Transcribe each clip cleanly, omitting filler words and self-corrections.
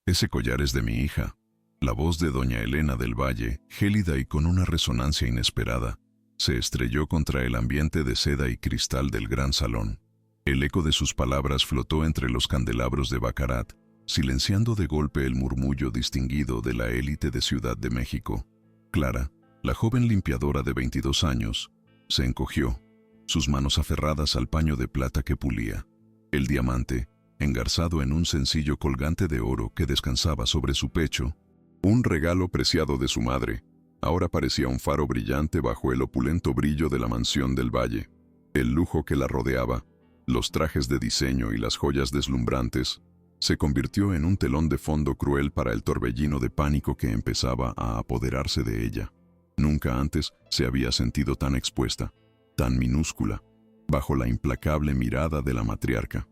Ese collar es de mi hija. La voz de doña Elena del Valle, gélida y con una resonancia inesperada, se estrelló contra el ambiente de seda y cristal del gran salón. El eco de sus palabras flotó entre los candelabros de Baccarat, silenciando de golpe el murmullo distinguido de la élite de Ciudad de México. Clara, la joven limpiadora de 22 años, se encogió, sus manos aferradas al paño de plata que pulía. El diamante, engarzado en un sencillo colgante de oro que descansaba sobre su pecho, un regalo preciado de su madre, ahora parecía un faro brillante bajo el opulento brillo de la mansión del Valle. El lujo que la rodeaba, los trajes de diseño y las joyas deslumbrantes, se convirtió en un telón de fondo cruel para el torbellino de pánico que empezaba a apoderarse de ella. Nunca antes se había sentido tan expuesta, tan minúscula, bajo la implacable mirada de la matriarca.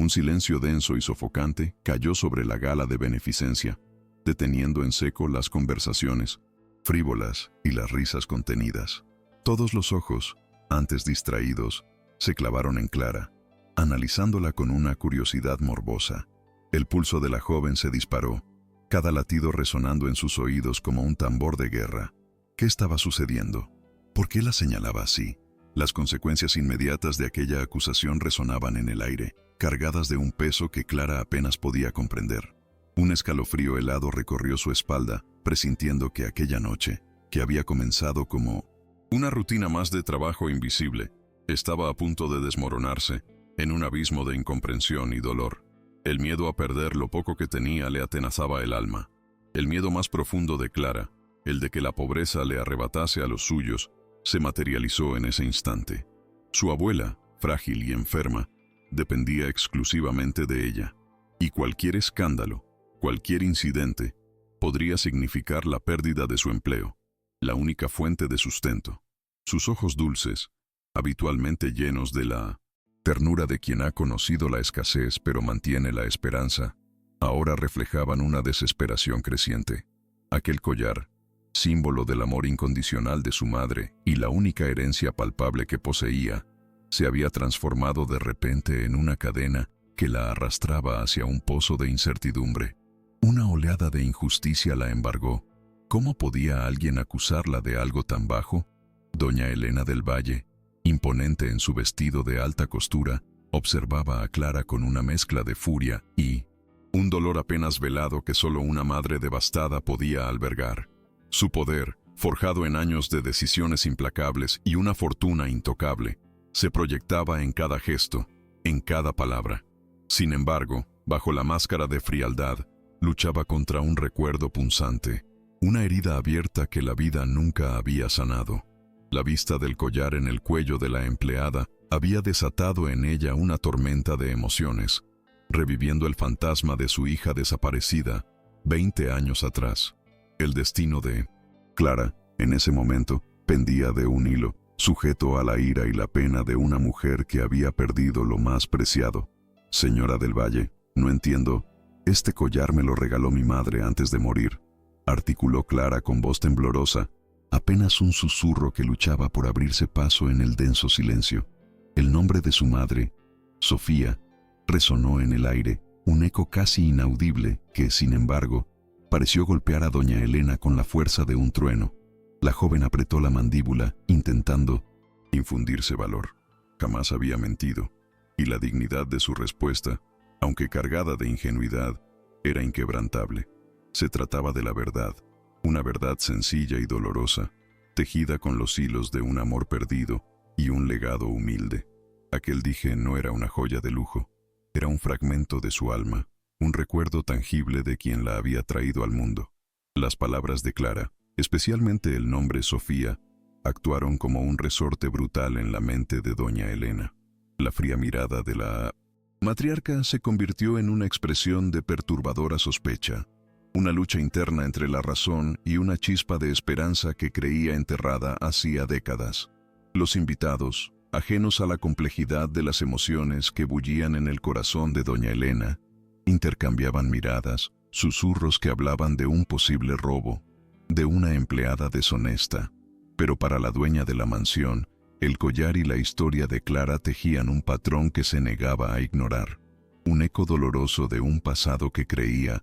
Un silencio denso y sofocante cayó sobre la gala de beneficencia, deteniendo en seco las conversaciones frívolas y las risas contenidas. Todos los ojos, antes distraídos, se clavaron en Clara, analizándola con una curiosidad morbosa. El pulso de la joven se disparó, cada latido resonando en sus oídos como un tambor de guerra. ¿Qué estaba sucediendo? ¿Por qué la señalaba así? Las consecuencias inmediatas de aquella acusación resonaban en el aire, cargadas de un peso que Clara apenas podía comprender. Un escalofrío helado recorrió su espalda, presintiendo que aquella noche, que había comenzado como una rutina más de trabajo invisible, estaba a punto de desmoronarse en un abismo de incomprensión y dolor. El miedo a perder lo poco que tenía le atenazaba el alma. El miedo más profundo de Clara, el de que la pobreza le arrebatase a los suyos, se materializó en ese instante. Su abuela, frágil y enferma, dependía exclusivamente de ella, y cualquier escándalo, cualquier incidente, podría significar la pérdida de su empleo, la única fuente de sustento. Sus ojos dulces, habitualmente llenos de la ternura de quien ha conocido la escasez pero mantiene la esperanza, ahora reflejaban una desesperación creciente. Aquel collar, símbolo del amor incondicional de su madre y la única herencia palpable que poseía, se había transformado de repente en una cadena que la arrastraba hacia un pozo de incertidumbre. Una oleada de injusticia la embargó. ¿Cómo podía alguien acusarla de algo tan bajo? Doña Elena del Valle, imponente en su vestido de alta costura, observaba a Clara con una mezcla de furia y un dolor apenas velado que solo una madre devastada podía albergar. Su poder, forjado en años de decisiones implacables y una fortuna intocable, se proyectaba en cada gesto, en cada palabra. Sin embargo, bajo la máscara de frialdad, luchaba contra un recuerdo punzante, una herida abierta que la vida nunca había sanado. La vista del collar en el cuello de la empleada había desatado en ella una tormenta de emociones, reviviendo el fantasma de su hija desaparecida 20 años atrás. El destino de Clara, en ese momento, pendía de un hilo, sujeto a la ira y la pena de una mujer que había perdido lo más preciado. Señora del Valle, no entiendo. Este collar me lo regaló mi madre antes de morir, articuló Clara con voz temblorosa, apenas un susurro que luchaba por abrirse paso en el denso silencio. El nombre de su madre, Sofía, resonó en el aire, un eco casi inaudible que, sin embargo, pareció golpear a doña Elena con la fuerza de un trueno. La joven apretó la mandíbula, intentando infundirse valor. Jamás había mentido, y la dignidad de su respuesta, aunque cargada de ingenuidad, era inquebrantable. Se trataba de la verdad, una verdad sencilla y dolorosa, tejida con los hilos de un amor perdido y un legado humilde. Aquel dije no era una joya de lujo, era un fragmento de su alma, un recuerdo tangible de quien la había traído al mundo. Las palabras de Clara, especialmente el nombre Sofía, actuaron como un resorte brutal en la mente de doña Elena. La fría mirada de la matriarca se convirtió en una expresión de perturbadora sospecha, una lucha interna entre la razón y una chispa de esperanza que creía enterrada hacía décadas. Los invitados, ajenos a la complejidad de las emociones que bullían en el corazón de doña Elena, intercambiaban miradas, susurros que hablaban de un posible robo, de una empleada deshonesta. Pero para la dueña de la mansión, el collar y la historia de Clara tejían un patrón que se negaba a ignorar, un eco doloroso de un pasado que creía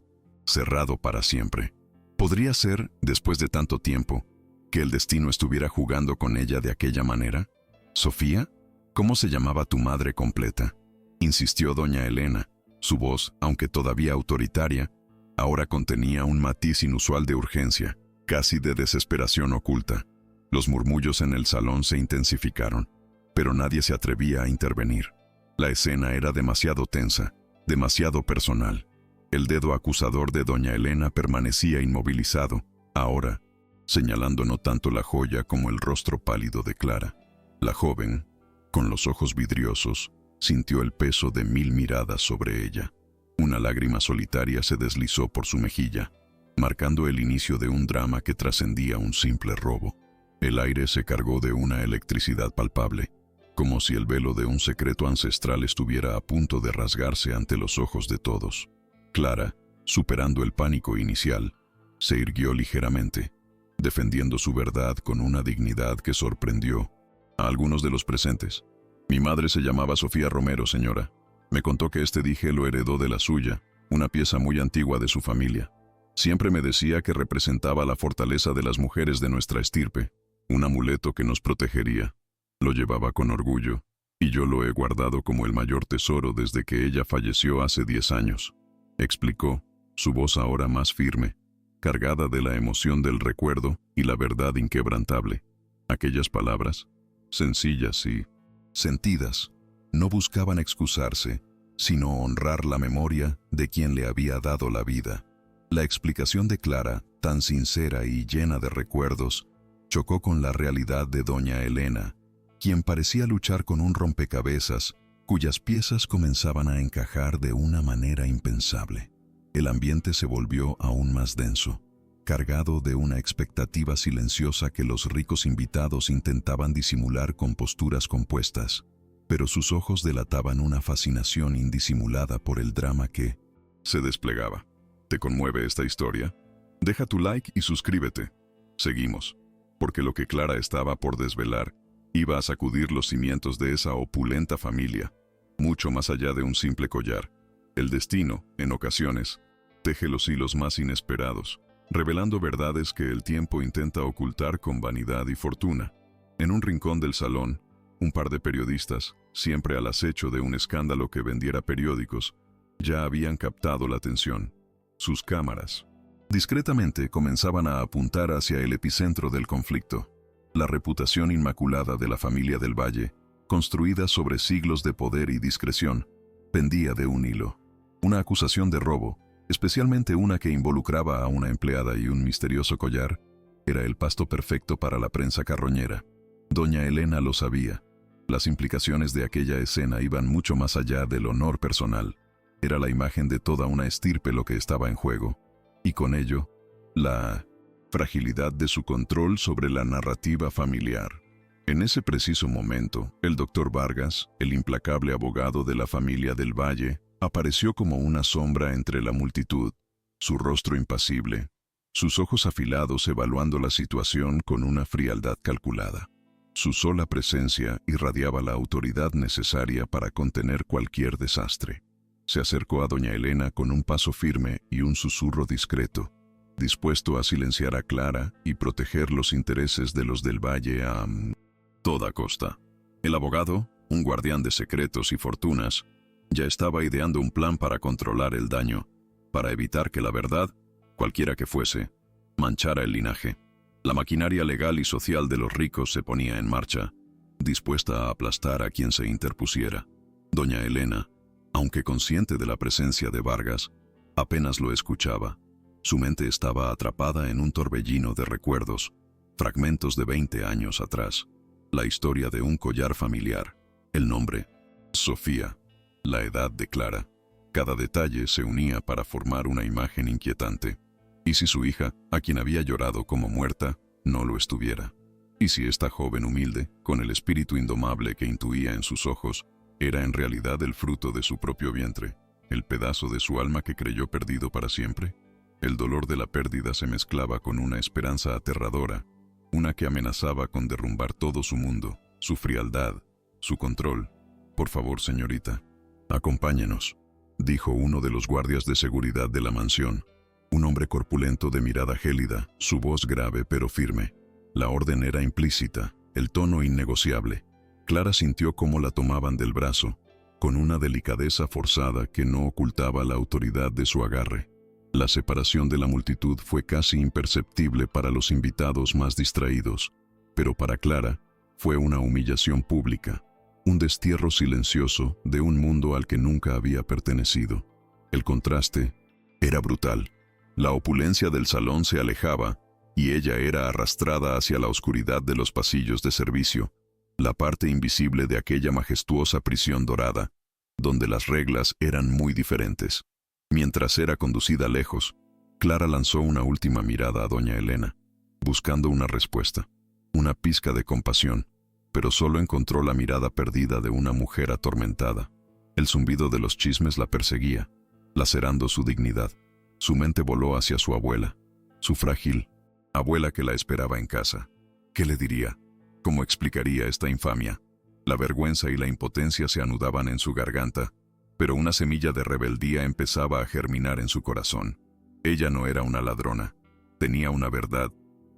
cerrado para siempre. ¿Podría ser, después de tanto tiempo, que el destino estuviera jugando con ella de aquella manera? ¿Sofía? ¿Cómo se llamaba tu madre completa?, insistió doña Elena. Su voz, aunque todavía autoritaria, ahora contenía un matiz inusual de urgencia, casi de desesperación oculta. Los murmullos en el salón se intensificaron, pero nadie se atrevía a intervenir. La escena era demasiado tensa, demasiado personal. El dedo acusador de doña Elena permanecía inmovilizado, ahora, señalando no tanto la joya como el rostro pálido de Clara. La joven, con los ojos vidriosos, sintió el peso de 1000 miradas sobre ella. Una lágrima solitaria se deslizó por su mejilla, marcando el inicio de un drama que trascendía un simple robo. El aire se cargó de una electricidad palpable, como si el velo de un secreto ancestral estuviera a punto de rasgarse ante los ojos de todos. Clara, superando el pánico inicial, se irguió ligeramente, defendiendo su verdad con una dignidad que sorprendió a algunos de los presentes. Mi madre se llamaba Sofía Romero, señora. Me contó que este dije lo heredó de la suya, una pieza muy antigua de su familia. Siempre me decía que representaba la fortaleza de las mujeres de nuestra estirpe, un amuleto que nos protegería. Lo llevaba con orgullo, y yo lo he guardado como el mayor tesoro desde que ella falleció hace 10 años. Explicó, su voz ahora más firme, cargada de la emoción del recuerdo y la verdad inquebrantable. Aquellas palabras, sencillas y sentidas, no buscaban excusarse, sino honrar la memoria de quien le había dado la vida. La explicación de Clara, tan sincera y llena de recuerdos, chocó con la realidad de doña Elena, quien parecía luchar con un rompecabezas cuyas piezas comenzaban a encajar de una manera impensable. El ambiente se volvió aún más denso, cargado de una expectativa silenciosa que los ricos invitados intentaban disimular con posturas compuestas, pero sus ojos delataban una fascinación indisimulada por el drama que se desplegaba. ¿Te conmueve esta historia? Deja tu like y suscríbete. Seguimos, porque lo que Clara estaba por desvelar iba a sacudir los cimientos de esa opulenta familia, mucho más allá de un simple collar. El destino, en ocasiones, teje los hilos más inesperados, revelando verdades que el tiempo intenta ocultar con vanidad y fortuna. En un rincón del salón, un par de periodistas, siempre al acecho de un escándalo que vendiera periódicos, ya habían captado la atención. Sus cámaras, discretamente, comenzaban a apuntar hacia el epicentro del conflicto. La reputación inmaculada de la familia del Valle, construida sobre siglos de poder y discreción, pendía de un hilo. Una acusación de robo, especialmente una que involucraba a una empleada y un misterioso collar, era el pasto perfecto para la prensa carroñera. Doña Elena lo sabía. Las implicaciones de aquella escena iban mucho más allá del honor personal. Era la imagen de toda una estirpe lo que estaba en juego, y con ello, la fragilidad de su control sobre la narrativa familiar. En ese preciso momento, el doctor Vargas, el implacable abogado de la familia del Valle, apareció como una sombra entre la multitud, su rostro impasible, sus ojos afilados evaluando la situación con una frialdad calculada. Su sola presencia irradiaba la autoridad necesaria para contener cualquier desastre. Se acercó a doña Elena con un paso firme y un susurro discreto, dispuesto a silenciar a Clara y proteger los intereses de los del Valle a toda costa. El abogado, un guardián de secretos y fortunas, ya estaba ideando un plan para controlar el daño, para evitar que la verdad, cualquiera que fuese, manchara el linaje. La maquinaria legal y social de los ricos se ponía en marcha, dispuesta a aplastar a quien se interpusiera. Doña Elena, aunque consciente de la presencia de Vargas, apenas lo escuchaba. Su mente estaba atrapada en un torbellino de recuerdos, fragmentos de 20 años atrás. La historia de un collar familiar, el nombre, Sofía, la edad de Clara. Cada detalle se unía para formar una imagen inquietante. ¿Y si su hija, a quien había llorado como muerta, no lo estuviera? ¿Y si esta joven humilde, con el espíritu indomable que intuía en sus ojos, era en realidad el fruto de su propio vientre, el pedazo de su alma que creyó perdido para siempre? El dolor de la pérdida se mezclaba con una esperanza aterradora, una que amenazaba con derrumbar todo su mundo, su frialdad, su control. «Por favor, señorita, acompáñenos», dijo uno de los guardias de seguridad de la mansión. Un hombre corpulento de mirada gélida, su voz grave pero firme. La orden era implícita, el tono innegociable. Clara sintió cómo la tomaban del brazo, con una delicadeza forzada que no ocultaba la autoridad de su agarre. La separación de la multitud fue casi imperceptible para los invitados más distraídos, pero para Clara fue una humillación pública, un destierro silencioso de un mundo al que nunca había pertenecido. El contraste era brutal. La opulencia del salón se alejaba y ella era arrastrada hacia la oscuridad de los pasillos de servicio, la parte invisible de aquella majestuosa prisión dorada, donde las reglas eran muy diferentes. Mientras era conducida lejos, Clara lanzó una última mirada a doña Elena, buscando una respuesta, una pizca de compasión, pero solo encontró la mirada perdida de una mujer atormentada. El zumbido de los chismes la perseguía, lacerando su dignidad. Su mente voló hacia su abuela, su frágil abuela que la esperaba en casa. ¿Qué le diría? ¿Cómo explicaría esta infamia? La vergüenza y la impotencia se anudaban en su garganta, pero una semilla de rebeldía empezaba a germinar en su corazón. Ella no era una ladrona, tenía una verdad,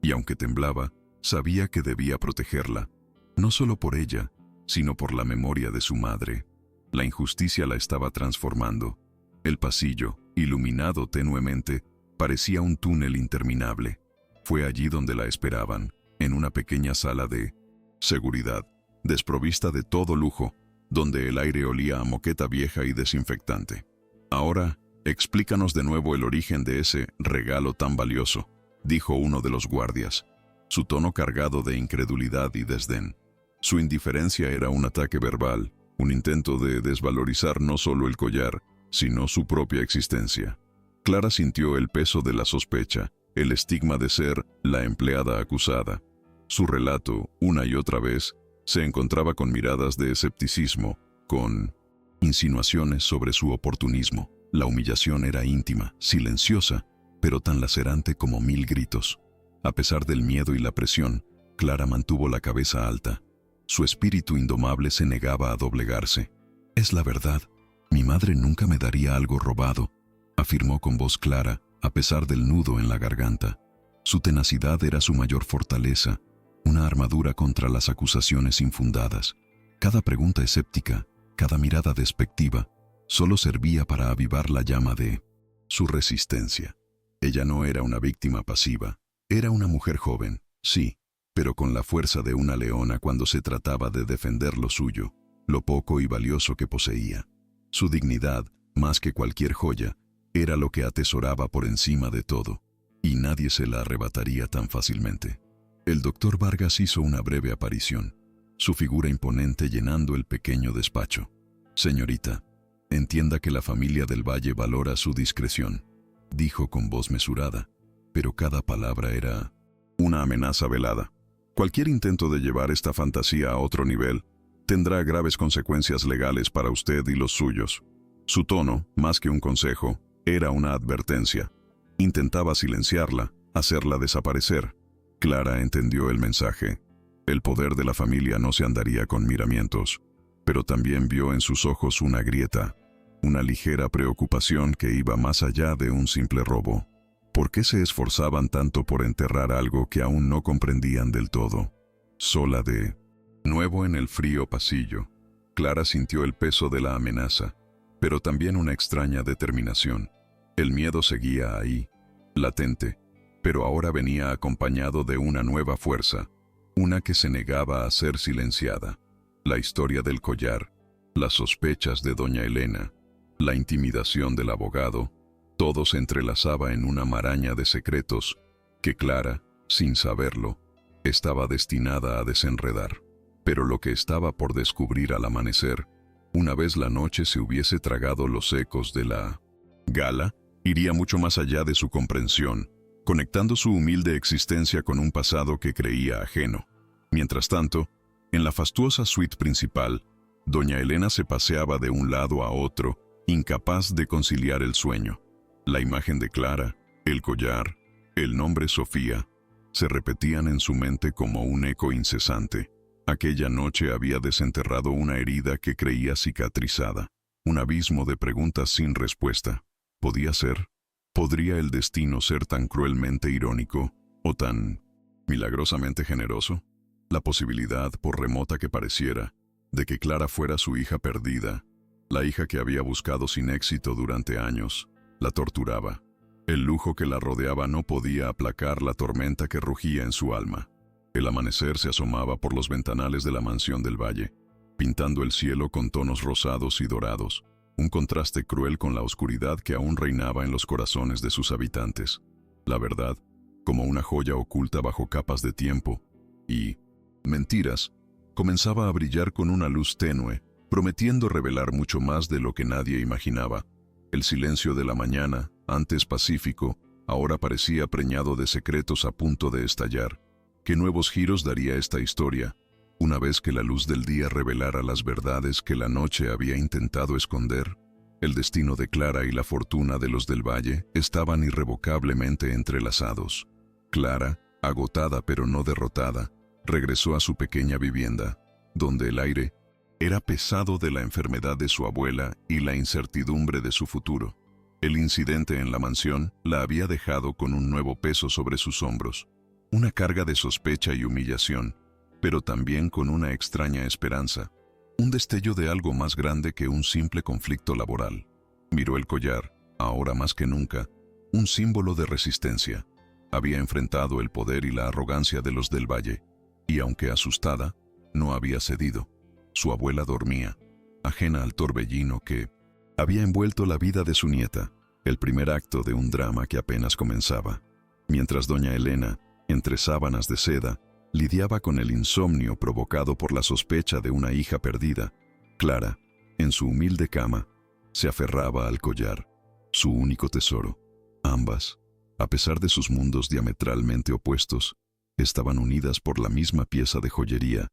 y aunque temblaba, sabía que debía protegerla, no solo por ella, sino por la memoria de su madre. La injusticia la estaba transformando. El pasillo, iluminado tenuemente, parecía un túnel interminable. Fue allí donde la esperaban, en una pequeña sala de seguridad, desprovista de todo lujo, donde el aire olía a moqueta vieja y desinfectante. Ahora, explícanos de nuevo el origen de ese regalo tan valioso, dijo uno de los guardias, su tono cargado de incredulidad y desdén. Su indiferencia era un ataque verbal, un intento de desvalorizar no solo el collar, sino su propia existencia. Clara sintió el peso de la sospecha, el estigma de ser la empleada acusada. Su relato, una y otra vez, se encontraba con miradas de escepticismo, con insinuaciones sobre su oportunismo. La humillación era íntima, silenciosa, pero tan lacerante como 1000 gritos. A pesar del miedo y la presión, Clara mantuvo la cabeza alta. Su espíritu indomable se negaba a doblegarse. «Es la verdad. Mi madre nunca me daría algo robado», afirmó con voz clara, a pesar del nudo en la garganta. Su tenacidad era su mayor fortaleza, una armadura contra las acusaciones infundadas. Cada pregunta escéptica, cada mirada despectiva, solo servía para avivar la llama de su resistencia. Ella no era una víctima pasiva, era una mujer joven, sí, pero con la fuerza de una leona cuando se trataba de defender lo suyo, lo poco y valioso que poseía. Su dignidad, más que cualquier joya, era lo que atesoraba por encima de todo, y nadie se la arrebataría tan fácilmente. El doctor Vargas hizo una breve aparición, su figura imponente llenando el pequeño despacho. «Señorita, entienda que la familia del Valle valora su discreción», dijo con voz mesurada, pero cada palabra era una amenaza velada. «Cualquier intento de llevar esta fantasía a otro nivel tendrá graves consecuencias legales para usted y los suyos». Su tono, más que un consejo, era una advertencia. Intentaba silenciarla, hacerla desaparecer. Clara entendió el mensaje. El poder de la familia no se andaría con miramientos, pero también vio en sus ojos una grieta, una ligera preocupación que iba más allá de un simple robo. ¿Por qué se esforzaban tanto por enterrar algo que aún no comprendían del todo? Sola de nuevo en el frío pasillo, Clara sintió el peso de la amenaza, pero también una extraña determinación. El miedo seguía ahí, latente, pero ahora venía acompañado de una nueva fuerza, una que se negaba a ser silenciada. La historia del collar, las sospechas de doña Elena, la intimidación del abogado, todo se entrelazaba en una maraña de secretos que Clara, sin saberlo, estaba destinada a desenredar. Pero lo que estaba por descubrir al amanecer, una vez la noche se hubiese tragado los ecos de la gala, iría mucho más allá de su comprensión, conectando su humilde existencia con un pasado que creía ajeno. Mientras tanto, en la fastuosa suite principal, doña Elena se paseaba de un lado a otro, incapaz de conciliar el sueño. La imagen de Clara, el collar, el nombre Sofía, se repetían en su mente como un eco incesante. Aquella noche había desenterrado una herida que creía cicatrizada, un abismo de preguntas sin respuesta. ¿Podía ser? ¿Podría el destino ser tan cruelmente irónico o tan milagrosamente generoso? La posibilidad, por remota que pareciera, de que Clara fuera su hija perdida, la hija que había buscado sin éxito durante años, la torturaba. El lujo que la rodeaba no podía aplacar la tormenta que rugía en su alma. El amanecer se asomaba por los ventanales de la mansión del valle, pintando el cielo con tonos rosados y dorados, un contraste cruel con la oscuridad que aún reinaba en los corazones de sus habitantes. La verdad, como una joya oculta bajo capas de tiempo y mentiras, comenzaba a brillar con una luz tenue, prometiendo revelar mucho más de lo que nadie imaginaba. El silencio de la mañana, antes pacífico, ahora parecía preñado de secretos a punto de estallar. ¿Qué nuevos giros daría esta historia, una vez que la luz del día revelara las verdades que la noche había intentado esconder? El destino de Clara y la fortuna de los del valle estaban irrevocablemente entrelazados. Clara, agotada pero no derrotada, regresó a su pequeña vivienda, donde el aire era pesado de la enfermedad de su abuela y la incertidumbre de su futuro. El incidente en la mansión la había dejado con un nuevo peso sobre sus hombros, una carga de sospecha y humillación, pero también con una extraña esperanza, un destello de algo más grande que un simple conflicto laboral. Miró el collar, ahora más que nunca, un símbolo de resistencia. Había enfrentado el poder y la arrogancia de los del valle, y aunque asustada, no había cedido. Su abuela dormía, ajena al torbellino que había envuelto la vida de su nieta, el primer acto de un drama que apenas comenzaba. Mientras doña Elena, entre sábanas de seda, lidiaba con el insomnio provocado por la sospecha de una hija perdida, Clara, en su humilde cama, se aferraba al collar, su único tesoro. Ambas, a pesar de sus mundos diametralmente opuestos, estaban unidas por la misma pieza de joyería,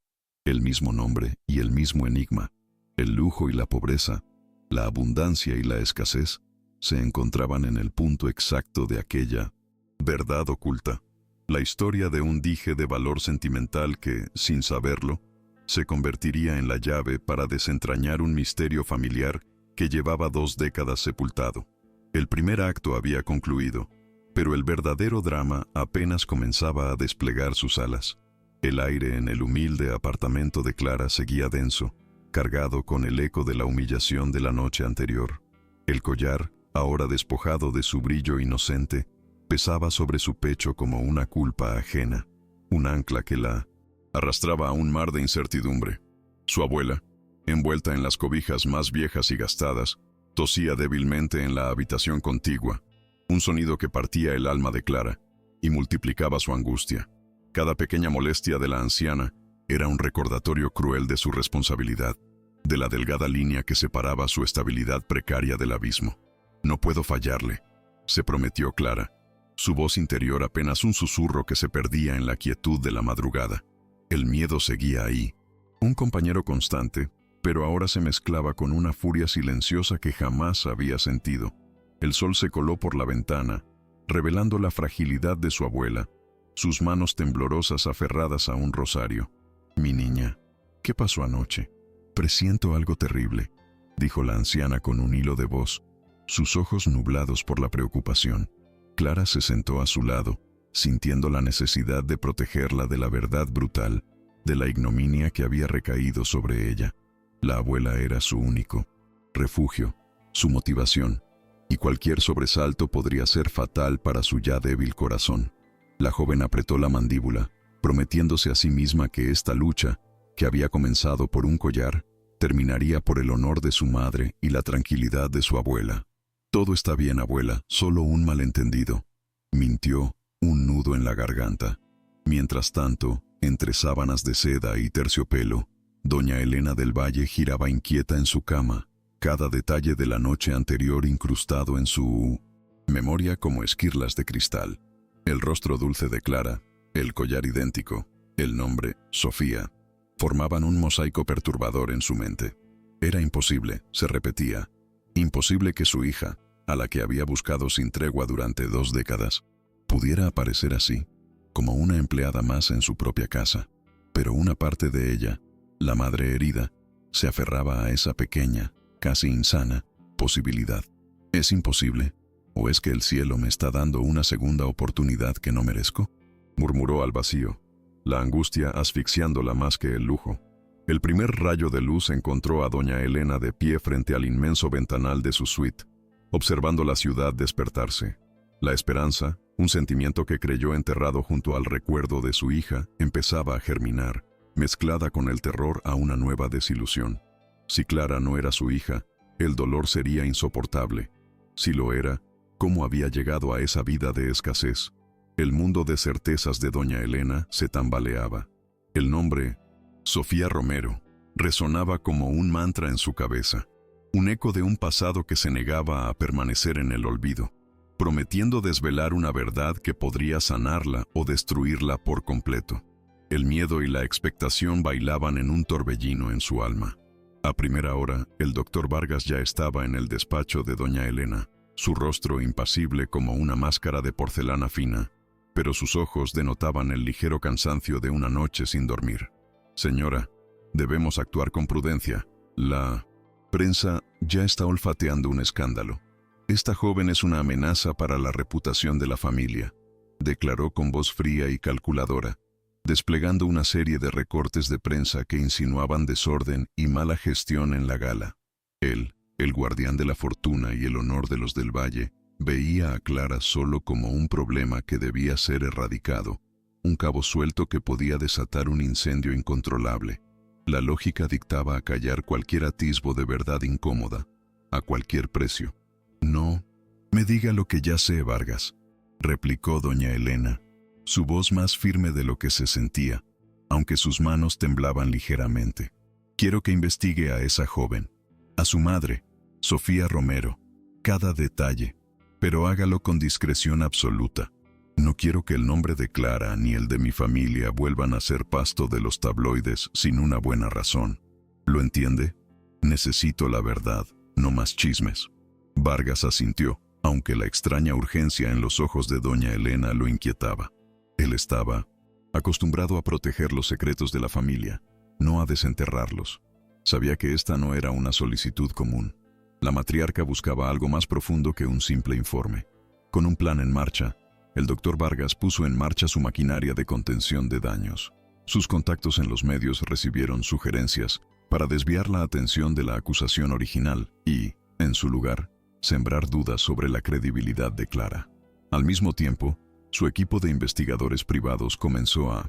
el mismo nombre y el mismo enigma. El lujo y la pobreza, la abundancia y la escasez, se encontraban en el punto exacto de aquella verdad oculta. La historia de un dije de valor sentimental que, sin saberlo, se convertiría en la llave para desentrañar un misterio familiar que llevaba 2 décadas sepultado. El primer acto había concluido, pero el verdadero drama apenas comenzaba a desplegar sus alas. El aire en el humilde apartamento de Clara seguía denso, cargado con el eco de la humillación de la noche anterior. El collar, ahora despojado de su brillo inocente, pesaba sobre su pecho como una culpa ajena, un ancla que la arrastraba a un mar de incertidumbre. Su abuela, envuelta en las cobijas más viejas y gastadas, tosía débilmente en la habitación contigua, un sonido que partía el alma de Clara y multiplicaba su angustia. Cada pequeña molestia de la anciana era un recordatorio cruel de su responsabilidad, de la delgada línea que separaba su estabilidad precaria del abismo. «No puedo fallarle», se prometió Clara, su voz interior apenas un susurro que se perdía en la quietud de la madrugada. El miedo seguía ahí, un compañero constante, pero ahora se mezclaba con una furia silenciosa que jamás había sentido. El sol se coló por la ventana, revelando la fragilidad de su abuela, sus manos temblorosas aferradas a un rosario. «Mi niña, ¿qué pasó anoche?» «Presiento algo terrible», dijo la anciana con un hilo de voz, sus ojos nublados por la preocupación. Clara se sentó a su lado, sintiendo la necesidad de protegerla de la verdad brutal, de la ignominia que había recaído sobre ella. La abuela era su único refugio, su motivación, y cualquier sobresalto podría ser fatal para su ya débil corazón. La joven apretó la mandíbula, prometiéndose a sí misma que esta lucha, que había comenzado por un collar, terminaría por el honor de su madre y la tranquilidad de su abuela. «Todo está bien, abuela, solo un malentendido», mintió, un nudo en la garganta. Mientras tanto, entre sábanas de seda y terciopelo, doña Elena del Valle giraba inquieta en su cama, cada detalle de la noche anterior incrustado en su memoria como esquirlas de cristal. El rostro dulce de Clara, el collar idéntico, el nombre, Sofía, formaban un mosaico perturbador en su mente. Era imposible, se repetía, imposible que su hija, a la que había buscado sin tregua durante 2 décadas, pudiera aparecer así, como una empleada más en su propia casa. Pero una parte de ella, la madre herida, se aferraba a esa pequeña, casi insana, posibilidad. «¿Es imposible? ¿O es que el cielo me está dando una segunda oportunidad que no merezco? Murmuró al vacío, la angustia asfixiándola más que el lujo. El primer rayo de luz encontró a doña Elena de pie frente al inmenso ventanal de su suite, observando la ciudad despertarse. La esperanza, un sentimiento que creyó enterrado junto al recuerdo de su hija, empezaba a germinar, mezclada con el terror a una nueva desilusión. Si Clara no era su hija, el dolor sería insoportable. Si lo era, ¿cómo había llegado a esa vida de escasez? El mundo de certezas de doña Elena se tambaleaba. El nombre, Sofía Romero, resonaba como un mantra en su cabeza, un eco de un pasado que se negaba a permanecer en el olvido, prometiendo desvelar una verdad que podría sanarla o destruirla por completo. El miedo y la expectación bailaban en un torbellino en su alma. A primera hora, el doctor Vargas ya estaba en el despacho de doña Elena, su rostro impasible como una máscara de porcelana fina, pero sus ojos denotaban el ligero cansancio de una noche sin dormir. Señora, debemos actuar con prudencia. La prensa ya está olfateando un escándalo. Esta joven es una amenaza para la reputación de la familia, declaró con voz fría y calculadora, desplegando una serie de recortes de prensa que insinuaban desorden y mala gestión en la gala. Él, el guardián de la fortuna y el honor de los del Valle, veía a Clara solo como un problema que debía ser erradicado, un cabo suelto que podía desatar un incendio incontrolable. La lógica dictaba acallar cualquier atisbo de verdad incómoda, a cualquier precio. No, me diga lo que ya sé, Vargas, replicó doña Elena, su voz más firme de lo que se sentía, aunque sus manos temblaban ligeramente. Quiero que investigue a esa joven, a su madre, Sofía Romero, cada detalle, pero hágalo con discreción absoluta. No quiero que el nombre de Clara ni el de mi familia vuelvan a ser pasto de los tabloides sin una buena razón. ¿Lo entiende? Necesito la verdad, no más chismes. Vargas asintió, aunque la extraña urgencia en los ojos de doña Elena lo inquietaba. Él estaba acostumbrado a proteger los secretos de la familia, no a desenterrarlos. Sabía que esta no era una solicitud común. La matriarca buscaba algo más profundo que un simple informe. Con un plan en marcha, el doctor Vargas puso en marcha su maquinaria de contención de daños. Sus contactos en los medios recibieron sugerencias para desviar la atención de la acusación original y, en su lugar, sembrar dudas sobre la credibilidad de Clara. Al mismo tiempo, su equipo de investigadores privados comenzó a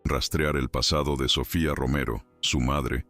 rastrear el pasado de Sofía Romero, su madre,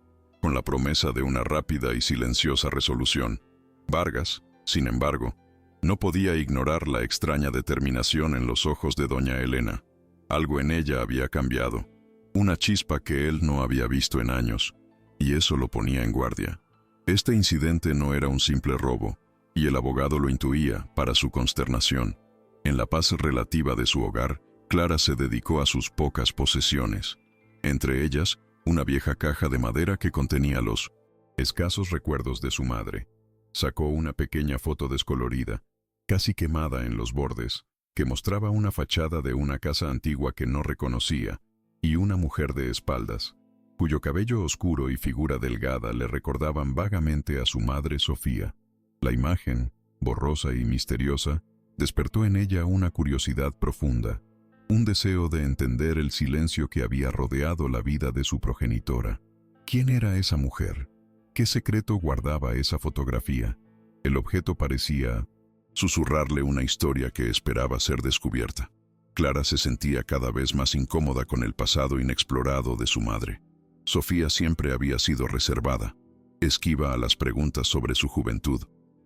con la promesa de una rápida y silenciosa resolución. Vargas, sin embargo, no podía ignorar la extraña determinación en los ojos de doña Elena. Algo en ella había cambiado, una chispa que él no había visto en años, y eso lo ponía en guardia. Este incidente no era un simple robo, y el abogado lo intuía, para su consternación. En la paz relativa de su hogar, Clara se dedicó a sus pocas posesiones, entre ellas, una vieja caja de madera que contenía los escasos recuerdos de su madre. Sacó una pequeña foto descolorida, casi quemada en los bordes, que mostraba una fachada de una casa antigua que no reconocía, y una mujer de espaldas, cuyo cabello oscuro y figura delgada le recordaban vagamente a su madre Sofía. La imagen, borrosa y misteriosa, despertó en ella una curiosidad profunda, un deseo de entender el silencio que había rodeado la vida de su progenitora. ¿Quién era esa mujer? ¿Qué secreto guardaba esa fotografía? El objeto parecía susurrarle una historia que esperaba ser descubierta. Clara se sentía cada vez más incómoda con el pasado inexplorado de su madre. Sofía siempre había sido reservada, esquiva a las preguntas sobre su juventud,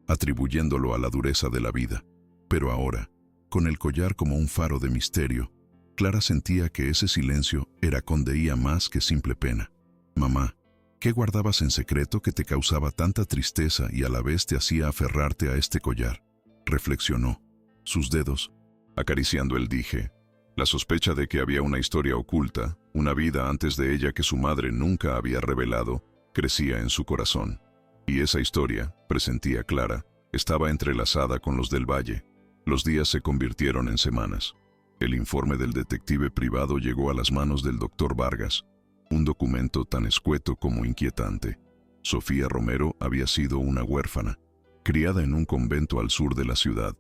atribuyéndolo a la dureza de la vida. Pero ahora, con el collar como un faro de misterio, Clara sentía que ese silencio era condeía más que simple pena. Mamá, ¿qué guardabas en secreto que te causaba tanta tristeza y a la vez te hacía aferrarte a este collar? Reflexionó, sus dedos acariciando el dije. La sospecha de que había una historia oculta, una vida antes de ella que su madre nunca había revelado, crecía en su corazón. Y esa historia, presentía Clara, estaba entrelazada con los del Valle. Los días se convirtieron en semanas. El informe del detective privado llegó a las manos del doctor Vargas, un documento tan escueto como inquietante. Sofía Romero había sido una huérfana, criada en un convento al sur de la ciudad.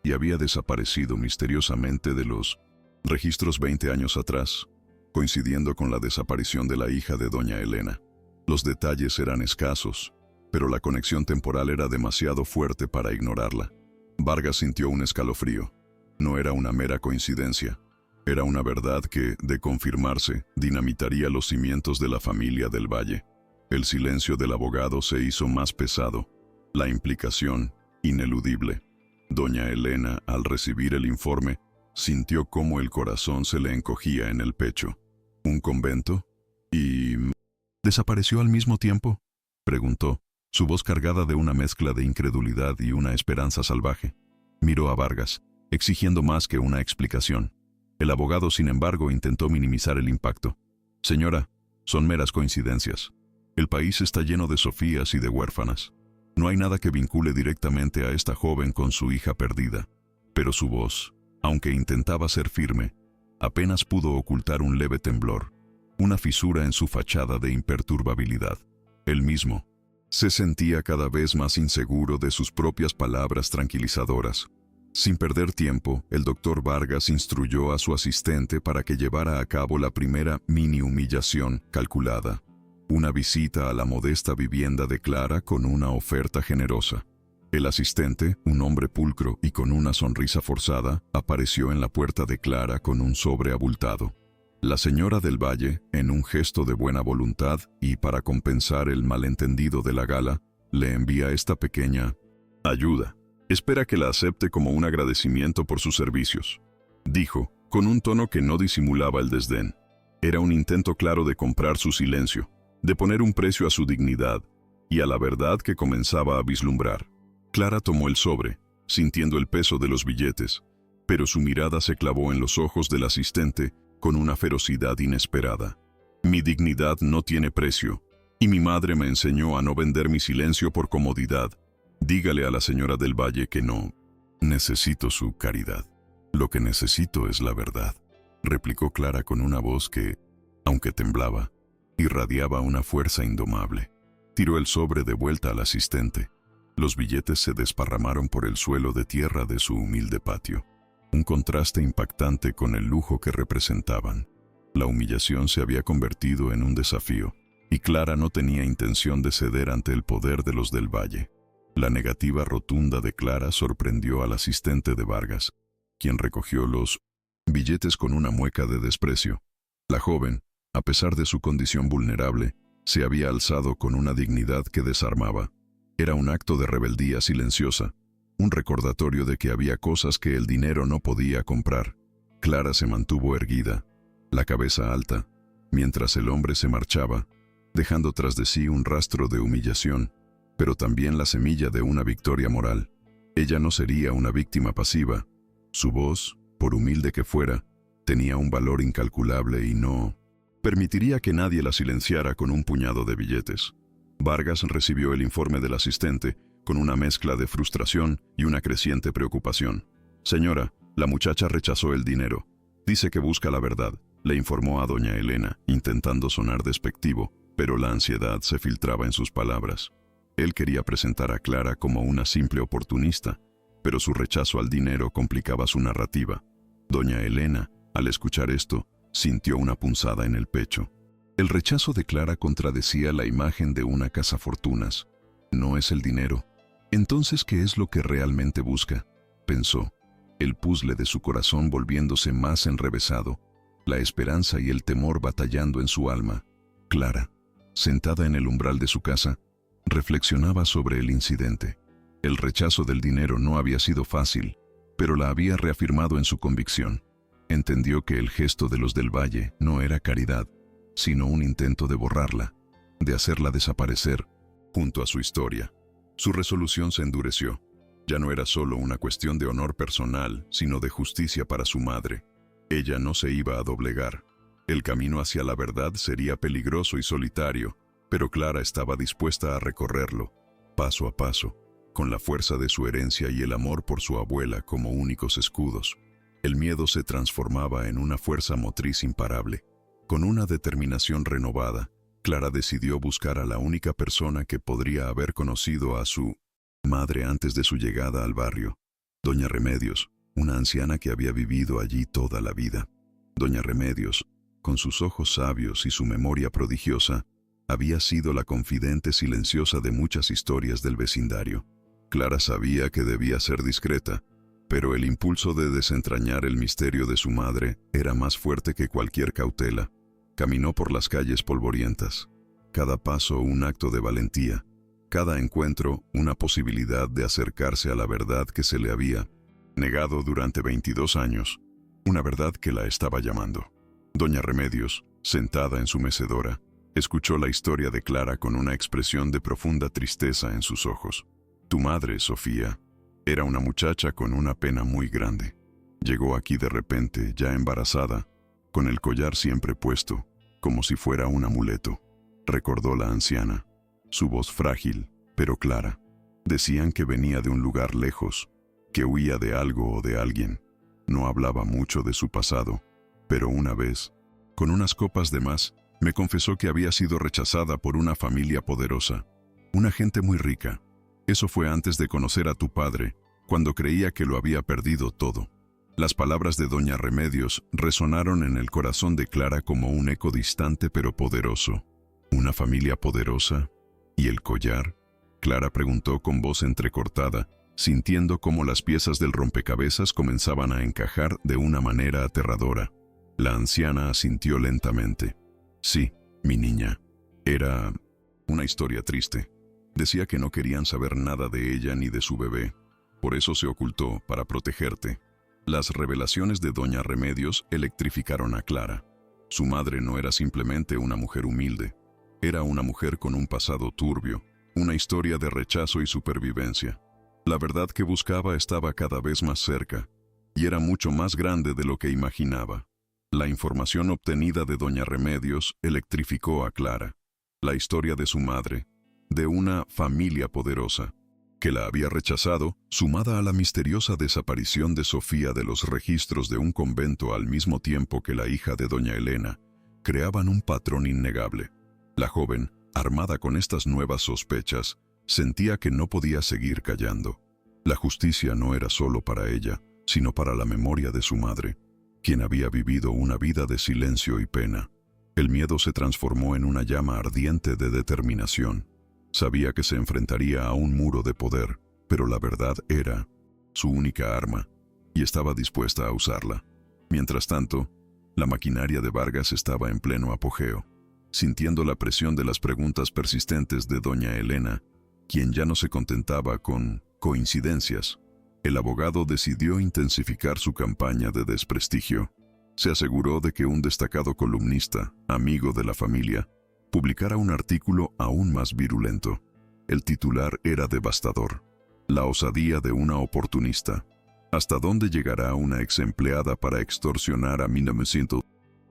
y había desaparecido misteriosamente de los registros 20 años atrás, coincidiendo con la desaparición de la hija de doña Elena. Los detalles eran escasos, pero la conexión temporal era demasiado fuerte para ignorarla. Vargas sintió un escalofrío. No era una mera coincidencia. Era una verdad que, de confirmarse, dinamitaría los cimientos de la familia del Valle. El silencio del abogado se hizo más pesado. La implicación, ineludible. Doña Elena, al recibir el informe, sintió cómo el corazón se le encogía en el pecho. ¿Un convento? ¿Y desapareció al mismo tiempo?, preguntó, su voz cargada de una mezcla de incredulidad y una esperanza salvaje. Miró a Vargas, exigiendo más que una explicación. El abogado, sin embargo, intentó minimizar el impacto. Señora, son meras coincidencias. El país está lleno de Sofías y de huérfanas. No hay nada que vincule directamente a esta joven con su hija perdida. Pero su voz, aunque intentaba ser firme, apenas pudo ocultar un leve temblor, una fisura en su fachada de imperturbabilidad. Él mismo se sentía cada vez más inseguro de sus propias palabras tranquilizadoras. Sin perder tiempo, el doctor Vargas instruyó a su asistente para que llevara a cabo la primera mini humillación calculada, una visita a la modesta vivienda de Clara con una oferta generosa. El asistente, un hombre pulcro y con una sonrisa forzada, apareció en la puerta de Clara con un sobre abultado. La señora del Valle, en un gesto de buena voluntad y para compensar el malentendido de la gala, le envía esta pequeña ayuda. Espera que la acepte como un agradecimiento por sus servicios, dijo, con un tono que no disimulaba el desdén. Era un intento claro de comprar su silencio, de poner un precio a su dignidad y a la verdad que comenzaba a vislumbrar. Clara tomó el sobre, sintiendo el peso de los billetes, pero su mirada se clavó en los ojos del asistente con una ferocidad inesperada. Mi dignidad no tiene precio, y mi madre me enseñó a no vender mi silencio por comodidad. Dígale a la señora del Valle que no necesito su caridad. Lo que necesito es la verdad, replicó Clara con una voz que, aunque temblaba, irradiaba una fuerza indomable. Tiró el sobre de vuelta al asistente. Los billetes se desparramaron por el suelo de tierra de su humilde patio. Un contraste impactante con el lujo que representaban. La humillación se había convertido en un desafío, y Clara no tenía intención de ceder ante el poder de los del Valle. La negativa rotunda de Clara sorprendió al asistente de Vargas, quien recogió los billetes con una mueca de desprecio. La joven, a pesar de su condición vulnerable, se había alzado con una dignidad que desarmaba. Era un acto de rebeldía silenciosa, un recordatorio de que había cosas que el dinero no podía comprar. Clara se mantuvo erguida, la cabeza alta, mientras el hombre se marchaba, dejando tras de sí un rastro de humillación, pero también la semilla de una victoria moral. Ella no sería una víctima pasiva. Su voz, por humilde que fuera, tenía un valor incalculable y no permitiría que nadie la silenciara con un puñado de billetes. Vargas recibió el informe del asistente con una mezcla de frustración y una creciente preocupación. Señora, la muchacha rechazó el dinero. Dice que busca la verdad, le informó a doña Elena, intentando sonar despectivo, pero la ansiedad se filtraba en sus palabras. Él quería presentar a Clara como una simple oportunista, pero su rechazo al dinero complicaba su narrativa. Doña Elena, al escuchar esto, sintió una punzada en el pecho. El rechazo de Clara contradecía la imagen de una cazafortunas. No es el dinero. Entonces, ¿qué es lo que realmente busca?, pensó, el puzzle de su corazón volviéndose más enrevesado, la esperanza y el temor batallando en su alma. Clara, sentada en el umbral de su casa, reflexionaba sobre el incidente. El rechazo del dinero no había sido fácil, pero la había reafirmado en su convicción. Entendió que el gesto de los del Valle no era caridad, sino un intento de borrarla, de hacerla desaparecer, junto a su historia. Su resolución se endureció. Ya no era solo una cuestión de honor personal, sino de justicia para su madre. Ella no se iba a doblegar. El camino hacia la verdad sería peligroso y solitario, pero Clara estaba dispuesta a recorrerlo, paso a paso, con la fuerza de su herencia y el amor por su abuela como únicos escudos. El miedo se transformaba en una fuerza motriz imparable. Con una determinación renovada, Clara decidió buscar a la única persona que podría haber conocido a su madre antes de su llegada al barrio. Doña Remedios, una anciana que había vivido allí toda la vida. Doña Remedios, con sus ojos sabios y su memoria prodigiosa, había sido la confidente silenciosa de muchas historias del vecindario. Clara sabía que debía ser discreta, pero el impulso de desentrañar el misterio de su madre era más fuerte que cualquier cautela. Caminó por las calles polvorientas. Cada paso un acto de valentía. Cada encuentro una posibilidad de acercarse a la verdad que se le había negado durante 22 años. Una verdad que la estaba llamando. Doña Remedios, sentada en su mecedora, escuchó la historia de Clara con una expresión de profunda tristeza en sus ojos. Tu madre, Sofía, era una muchacha con una pena muy grande. Llegó aquí de repente, ya embarazada, con el collar siempre puesto, como si fuera un amuleto, recordó la anciana. Su voz frágil, pero clara. Decían que venía de un lugar lejos, que huía de algo o de alguien. No hablaba mucho de su pasado, pero una vez, con unas copas de más, me confesó que había sido rechazada por una familia poderosa, una gente muy rica. Eso fue antes de conocer a tu padre, cuando creía que lo había perdido todo. Las palabras de Doña Remedios resonaron en el corazón de Clara como un eco distante pero poderoso. ¿Una familia poderosa? ¿Y el collar? Clara preguntó con voz entrecortada, sintiendo cómo las piezas del rompecabezas comenzaban a encajar de una manera aterradora. La anciana asintió lentamente. Sí, mi niña. Era una historia triste. Decía que no querían saber nada de ella ni de su bebé. Por eso se ocultó, para protegerte. Las revelaciones de Doña Remedios electrificaron a Clara. Su madre no era simplemente una mujer humilde. Era una mujer con un pasado turbio, una historia de rechazo y supervivencia. La verdad que buscaba estaba cada vez más cerca, y era mucho más grande de lo que imaginaba. La información obtenida de Doña Remedios electrificó a Clara. La historia de su madre, de una familia poderosa, que la había rechazado, sumada a la misteriosa desaparición de Sofía de los registros de un convento al mismo tiempo que la hija de Doña Elena, creaban un patrón innegable. La joven, armada con estas nuevas sospechas, sentía que no podía seguir callando. La justicia no era solo para ella, sino para la memoria de su madre, quien había vivido una vida de silencio y pena. El miedo se transformó en una llama ardiente de determinación. Sabía que se enfrentaría a un muro de poder, pero la verdad era su única arma, y estaba dispuesta a usarla. Mientras tanto, la maquinaria de Vargas estaba en pleno apogeo. Sintiendo la presión de las preguntas persistentes de Doña Elena, quien ya no se contentaba con coincidencias, el abogado decidió intensificar su campaña de desprestigio. Se aseguró de que un destacado columnista, amigo de la familia, publicara un artículo aún más virulento. El titular era devastador. La osadía de una oportunista. ¿Hasta dónde llegará una ex empleada para extorsionar a 1900?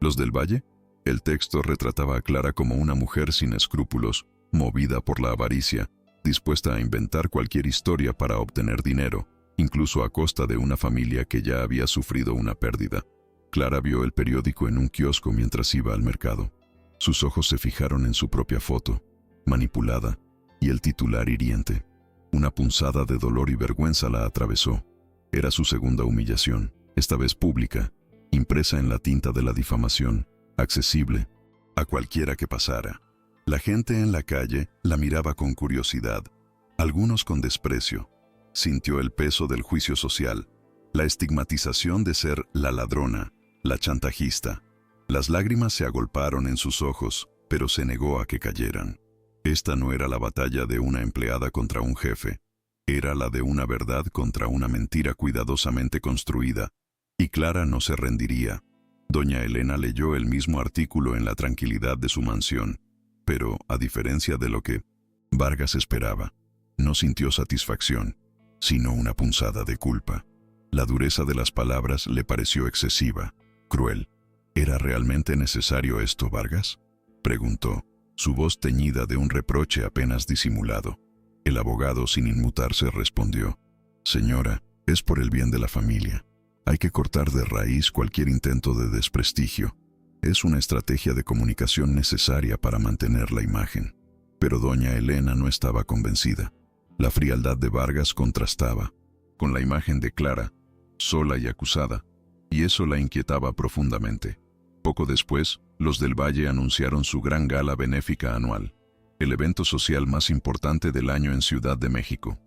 ¿Los del Valle? El texto retrataba a Clara como una mujer sin escrúpulos, movida por la avaricia, dispuesta a inventar cualquier historia para obtener dinero, incluso a costa de una familia que ya había sufrido una pérdida. Clara vio el periódico en un kiosco mientras iba al mercado. Sus ojos se fijaron en su propia foto, manipulada, y el titular hiriente. Una punzada de dolor y vergüenza la atravesó. Era su segunda humillación, esta vez pública, impresa en la tinta de la difamación, accesible a cualquiera que pasara. La gente en la calle la miraba con curiosidad, algunos con desprecio. Sintió el peso del juicio social, la estigmatización de ser la ladrona, la chantajista. Las lágrimas se agolparon en sus ojos, pero se negó a que cayeran. Esta no era la batalla de una empleada contra un jefe, era la de una verdad contra una mentira cuidadosamente construida, y Clara no se rendiría. Doña Elena leyó el mismo artículo en la tranquilidad de su mansión, pero, a diferencia de lo que Vargas esperaba, no sintió satisfacción, sino una punzada de culpa. La dureza de las palabras le pareció excesiva, cruel. ¿Era realmente necesario esto, Vargas?, preguntó, su voz teñida de un reproche apenas disimulado. El abogado, sin inmutarse, respondió: «Señora, es por el bien de la familia. Hay que cortar de raíz cualquier intento de desprestigio. Es una estrategia de comunicación necesaria para mantener la imagen». Pero doña Elena no estaba convencida. La frialdad de Vargas contrastaba. con la imagen de Clara, sola y acusada, y eso la inquietaba profundamente. Poco después, los del Valle anunciaron su gran gala benéfica anual, el evento social más importante del año en Ciudad de México.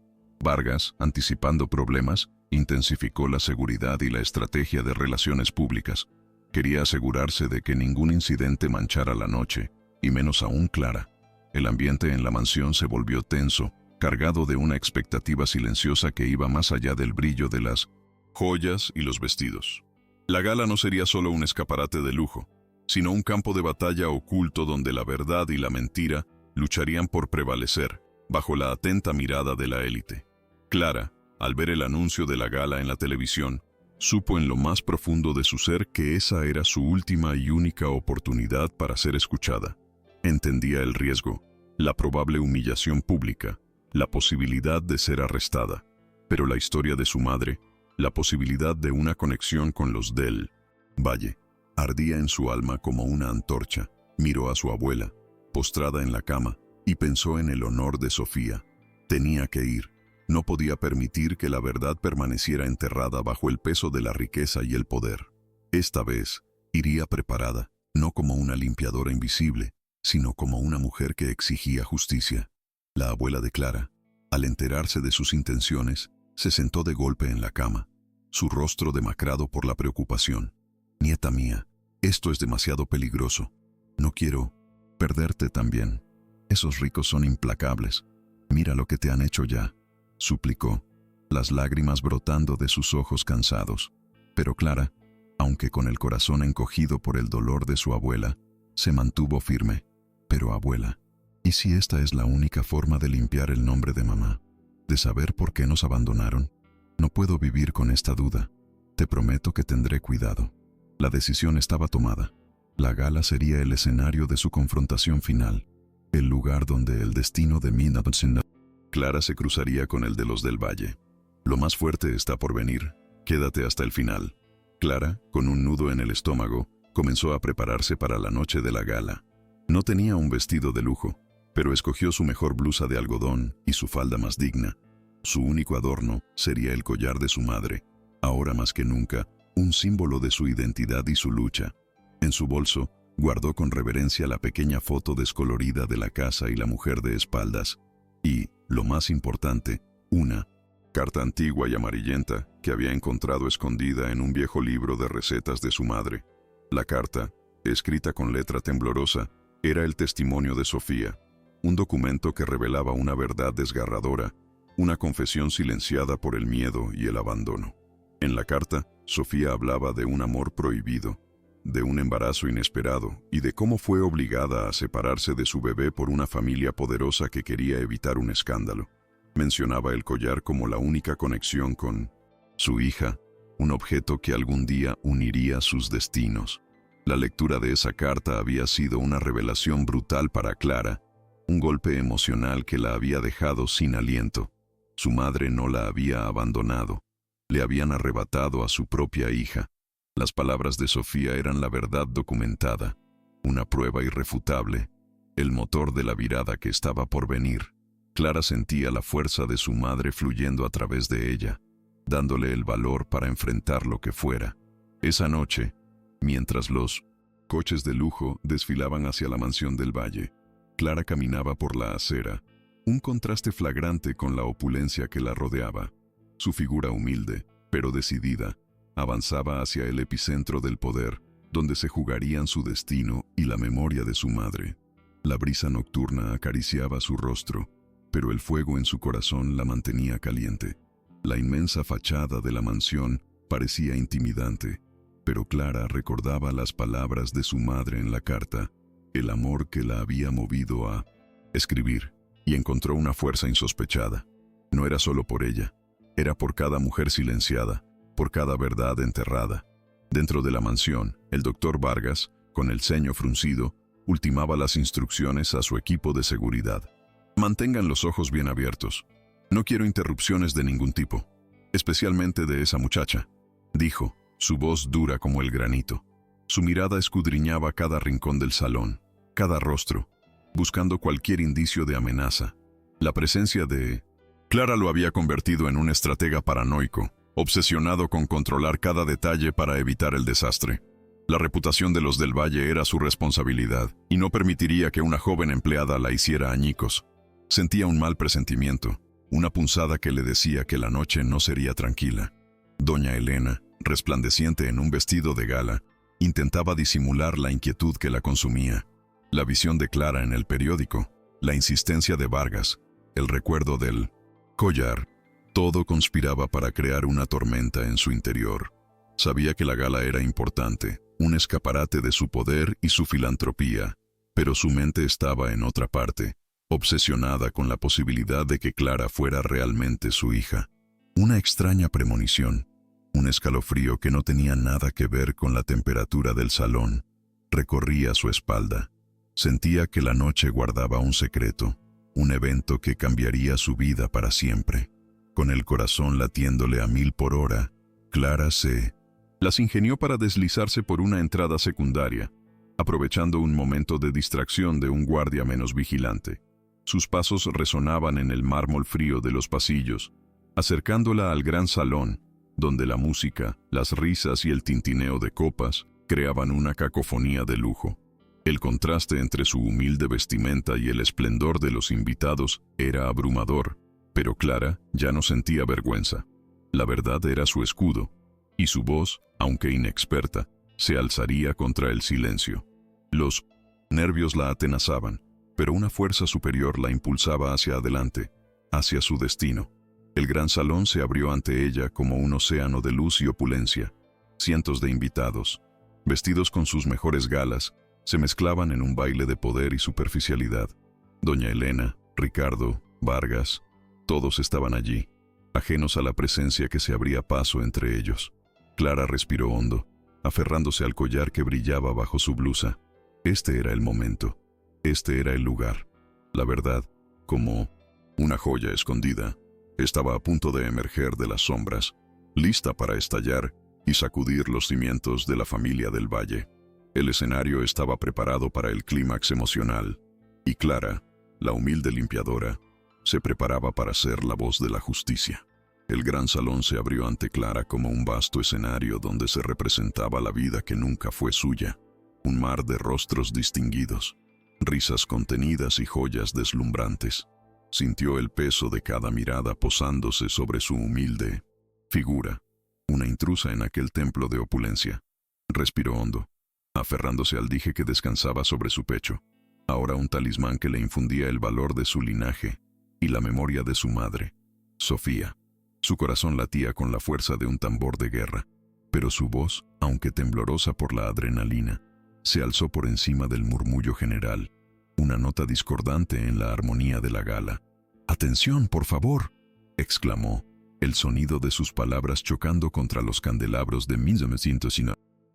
Vargas, anticipando problemas, intensificó la seguridad y la estrategia de relaciones públicas. Quería asegurarse de que ningún incidente manchara la noche, y menos aún Clara. El ambiente en la mansión se volvió tenso, cargado de una expectativa silenciosa que iba más allá del brillo de las joyas y los vestidos. La gala no sería solo un escaparate de lujo, sino un campo de batalla oculto donde la verdad y la mentira lucharían por prevalecer, bajo la atenta mirada de la élite. Clara, al ver el anuncio de la gala en la televisión, supo en lo más profundo de su ser que esa era su última y única oportunidad para ser escuchada. Entendía el riesgo, la probable humillación pública, la posibilidad de ser arrestada, pero la historia de su madre, la posibilidad de una conexión con los del Valle, ardía en su alma como una antorcha. Miró a su abuela, postrada en la cama, y pensó en el honor de Sofía. Tenía que ir. No podía permitir que la verdad permaneciera enterrada bajo el peso de la riqueza y el poder. Esta vez, iría preparada, no como una limpiadora invisible, sino como una mujer que exigía justicia. La abuela de Clara, al enterarse de sus intenciones, se sentó de golpe en la cama, su rostro demacrado por la preocupación. «Nieta mía, esto es demasiado peligroso. No quiero perderte también. Esos ricos son implacables. Mira lo que te han hecho ya», suplicó, las lágrimas brotando de sus ojos cansados. Pero Clara, aunque con el corazón encogido por el dolor de su abuela, se mantuvo firme. «Pero abuela, ¿y si esta es la única forma de limpiar el nombre de mamá? ¿De saber por qué nos abandonaron? No puedo vivir con esta duda. Te prometo que tendré cuidado». La decisión estaba tomada. La gala sería el escenario de su confrontación final, el lugar donde el destino de Mina Clara se cruzaría con el de los del Valle. «Lo más fuerte está por venir. Quédate hasta el final». Clara, con un nudo en el estómago, comenzó a prepararse para la noche de la gala. No tenía un vestido de lujo, pero escogió su mejor blusa de algodón y su falda más digna. Su único adorno sería el collar de su madre, ahora más que nunca, un símbolo de su identidad y su lucha. En su bolso, guardó con reverencia la pequeña foto descolorida de la casa y la mujer de espaldas. Y, lo más importante, una carta antigua y amarillenta que había encontrado escondida en un viejo libro de recetas de su madre. La carta, escrita con letra temblorosa, era el testimonio de Sofía, un documento que revelaba una verdad desgarradora, una confesión silenciada por el miedo y el abandono. En la carta, Sofía hablaba de un amor prohibido, de un embarazo inesperado y de cómo fue obligada a separarse de su bebé por una familia poderosa que quería evitar un escándalo. Mencionaba el collar como la única conexión con su hija, un objeto que algún día uniría sus destinos. La lectura de esa carta había sido una revelación brutal para Clara, un golpe emocional que la había dejado sin aliento. Su madre no la había abandonado. Le habían arrebatado a su propia hija. Las palabras de Sofía eran la verdad documentada, una prueba irrefutable, el motor de la virada que estaba por venir. Clara sentía la fuerza de su madre fluyendo a través de ella, dándole el valor para enfrentar lo que fuera. Esa noche, mientras los coches de lujo desfilaban hacia la mansión del Valle, Clara caminaba por la acera, un contraste flagrante con la opulencia que la rodeaba. Su figura humilde, pero decidida, avanzaba hacia el epicentro del poder, donde se jugarían su destino y la memoria de su madre. La brisa nocturna acariciaba su rostro, pero el fuego en su corazón la mantenía caliente. La inmensa fachada de la mansión parecía intimidante, pero Clara recordaba las palabras de su madre en la carta, el amor que la había movido a escribir, y encontró una fuerza insospechada. No era solo por ella, era por cada mujer silenciada, por cada verdad enterrada. Dentro de la mansión, el doctor Vargas, con el ceño fruncido, ultimaba las instrucciones a su equipo de seguridad. «Mantengan los ojos bien abiertos. No quiero interrupciones de ningún tipo, especialmente de esa muchacha», dijo, su voz dura como el granito. Su mirada escudriñaba cada rincón del salón, cada rostro, buscando cualquier indicio de amenaza. La presencia de Clara lo había convertido en un estratega paranoico, obsesionado con controlar cada detalle para evitar el desastre. La reputación de los del Valle era su responsabilidad, y no permitiría que una joven empleada la hiciera añicos. Sentía un mal presentimiento, una punzada que le decía que la noche no sería tranquila. Doña Elena, resplandeciente en un vestido de gala, intentaba disimular la inquietud que la consumía. La visión de Clara en el periódico, la insistencia de Vargas, el recuerdo del collar, todo conspiraba para crear una tormenta en su interior. Sabía que la gala era importante, un escaparate de su poder y su filantropía, pero su mente estaba en otra parte, obsesionada con la posibilidad de que Clara fuera realmente su hija. Una extraña premonición, un escalofrío que no tenía nada que ver con la temperatura del salón, recorría su espalda. Sentía que la noche guardaba un secreto, un evento que cambiaría su vida para siempre. Con el corazón latiéndole a 1000 por hora, Clara se las ingenió para deslizarse por una entrada secundaria, aprovechando un momento de distracción de un guardia menos vigilante. Sus pasos resonaban en el mármol frío de los pasillos, acercándola al gran salón, donde la música, las risas y el tintineo de copas creaban una cacofonía de lujo. El contraste entre su humilde vestimenta y el esplendor de los invitados era abrumador, pero Clara ya no sentía vergüenza. La verdad era su escudo, y su voz, aunque inexperta, se alzaría contra el silencio. Los nervios la atenazaban, pero una fuerza superior la impulsaba hacia adelante, hacia su destino. El gran salón se abrió ante ella como un océano de luz y opulencia. Cientos de invitados, vestidos con sus mejores galas, se mezclaban en un baile de poder y superficialidad. Doña Elena, Ricardo, Vargas, todos estaban allí, ajenos a la presencia que se abría paso entre ellos. Clara respiró hondo, aferrándose al collar que brillaba bajo su blusa. Este era el momento, este era el lugar. La verdad, como una joya escondida, estaba a punto de emerger de las sombras, lista para estallar y sacudir los cimientos de la familia del Valle. El escenario estaba preparado para el clímax emocional, y Clara, la humilde limpiadora, se preparaba para ser la voz de la justicia. El gran salón se abrió ante Clara como un vasto escenario donde se representaba la vida que nunca fue suya, un mar de rostros distinguidos, risas contenidas y joyas deslumbrantes. Sintió el peso de cada mirada posándose sobre su humilde figura, una intrusa en aquel templo de opulencia. Respiró hondo, aferrándose al dije que descansaba sobre su pecho, ahora un talismán que le infundía el valor de su linaje y la memoria de su madre, Sofía. Su corazón latía con la fuerza de un tambor de guerra, pero su voz, aunque temblorosa por la adrenalina, se alzó por encima del murmullo general, una nota discordante en la armonía de la gala. «¡Atención, por favor!», exclamó, el sonido de sus palabras chocando contra los candelabros de 1900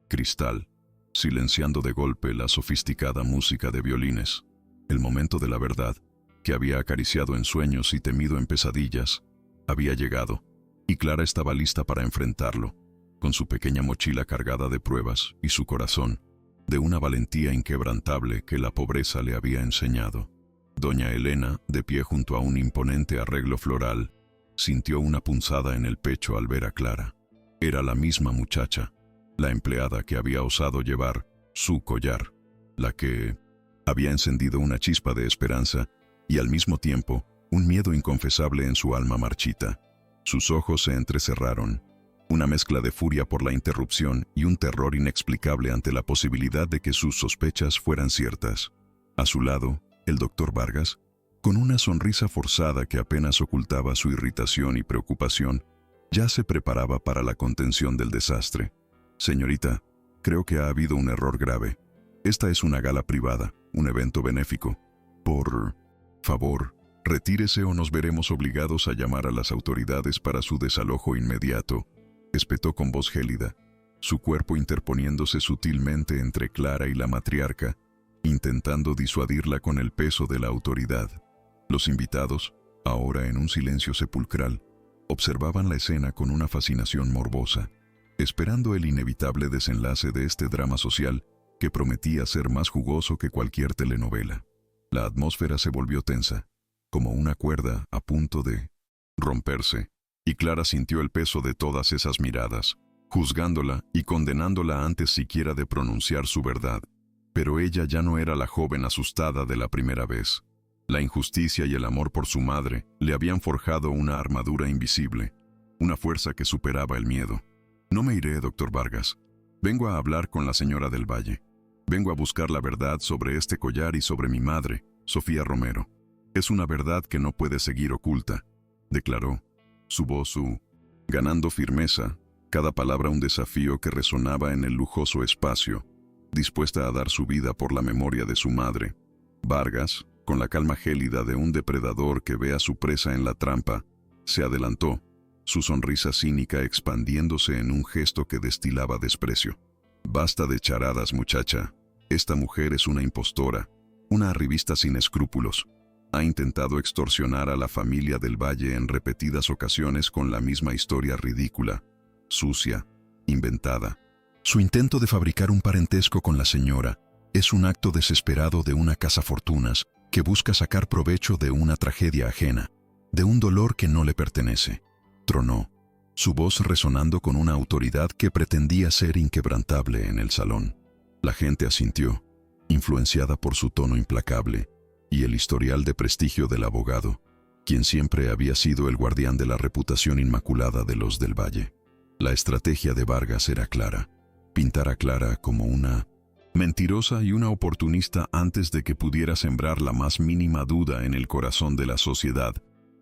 cristal, silenciando de golpe la sofisticada música de violines. El momento de la verdad, que había acariciado en sueños y temido en pesadillas, había llegado, y Clara estaba lista para enfrentarlo, con su pequeña mochila cargada de pruebas y su corazón, de una valentía inquebrantable que la pobreza le había enseñado. Doña Elena, de pie junto a un imponente arreglo floral, sintió una punzada en el pecho al ver a Clara. Era la misma muchacha, la empleada que había osado llevar su collar, la que había encendido una chispa de esperanza y al mismo tiempo un miedo inconfesable en su alma marchita. Sus ojos se entrecerraron, una mezcla de furia por la interrupción y un terror inexplicable ante la posibilidad de que sus sospechas fueran ciertas. A su lado, el doctor Vargas, con una sonrisa forzada que apenas ocultaba su irritación y preocupación, ya se preparaba para la contención del desastre. «Señorita, creo que ha habido un error grave. Esta es una gala privada, un evento benéfico. Por favor, retírese o nos veremos obligados a llamar a las autoridades para su desalojo inmediato», espetó con voz gélida, su cuerpo interponiéndose sutilmente entre Clara y la matriarca, intentando disuadirla con el peso de la autoridad. Los invitados, ahora en un silencio sepulcral, observaban la escena con una fascinación morbosa, esperando el inevitable desenlace de este drama social que prometía ser más jugoso que cualquier telenovela. La atmósfera se volvió tensa, como una cuerda a punto de romperse, y Clara sintió el peso de todas esas miradas, juzgándola y condenándola antes siquiera de pronunciar su verdad. Pero ella ya no era la joven asustada de la primera vez. La injusticia y el amor por su madre le habían forjado una armadura invisible, una fuerza que superaba el miedo. No me iré, doctor Vargas. Vengo a hablar con la señora del Valle. Vengo a buscar la verdad sobre este collar y sobre mi madre, Sofía Romero. Es una verdad que no puede seguir oculta, declaró. Su voz, ganando firmeza, cada palabra un desafío que resonaba en el lujoso espacio, dispuesta a dar su vida por la memoria de su madre. Vargas, con la calma gélida de un depredador que ve a su presa en la trampa, se adelantó, su sonrisa cínica expandiéndose en un gesto que destilaba desprecio. Basta de charadas, muchacha. Esta mujer es una impostora, una arribista sin escrúpulos. Ha intentado extorsionar a la familia del Valle en repetidas ocasiones con la misma historia ridícula, sucia, inventada. Su intento de fabricar un parentesco con la señora es un acto desesperado de una cazafortunas que busca sacar provecho de una tragedia ajena, de un dolor que no le pertenece. Tronó, su voz resonando con una autoridad que pretendía ser inquebrantable en el salón. La gente asintió, influenciada por su tono implacable y el historial de prestigio del abogado, quien siempre había sido el guardián de la reputación inmaculada de los del Valle. La estrategia de Vargas era clara: pintar a Clara como una mentirosa y una oportunista antes de que pudiera sembrar la más mínima duda en el corazón de la sociedad,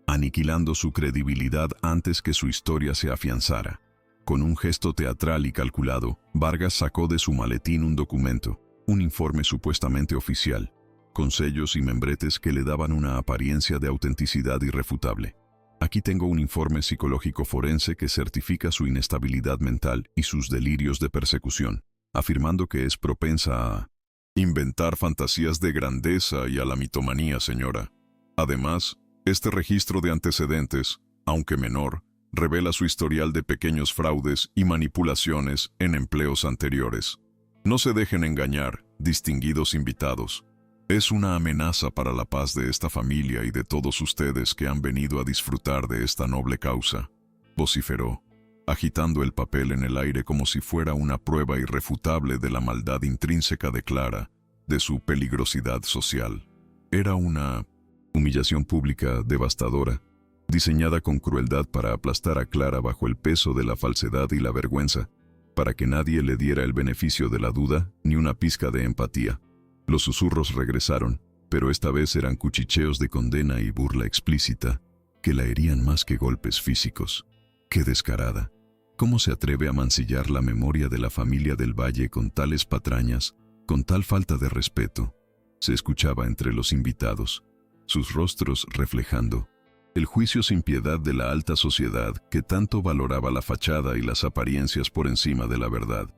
aniquilando su credibilidad antes que su historia se afianzara. Con un gesto teatral y calculado, Vargas sacó de su maletín un documento, un informe supuestamente oficial, con sellos y membretes que le daban una apariencia de autenticidad irrefutable. Aquí tengo un informe psicológico forense que certifica su inestabilidad mental y sus delirios de persecución, afirmando que es propensa a inventar fantasías de grandeza y a la mitomanía, señora. Además, este registro de antecedentes, aunque menor, revela su historial de pequeños fraudes y manipulaciones en empleos anteriores. No se dejen engañar, distinguidos invitados. Es una amenaza para la paz de esta familia y de todos ustedes que han venido a disfrutar de esta noble causa, vociferó, agitando el papel en el aire como si fuera una prueba irrefutable de la maldad intrínseca de Clara, de su peligrosidad social. Era una humillación pública devastadora, diseñada con crueldad para aplastar a Clara bajo el peso de la falsedad y la vergüenza, para que nadie le diera el beneficio de la duda ni una pizca de empatía. Los susurros regresaron, pero esta vez eran cuchicheos de condena y burla explícita, que la herían más que golpes físicos. ¡Qué descarada! ¿Cómo se atreve a mancillar la memoria de la familia del Valle con tales patrañas, con tal falta de respeto? Se escuchaba entre los invitados, sus rostros reflejando el juicio sin piedad de la alta sociedad que tanto valoraba la fachada y las apariencias por encima de la verdad.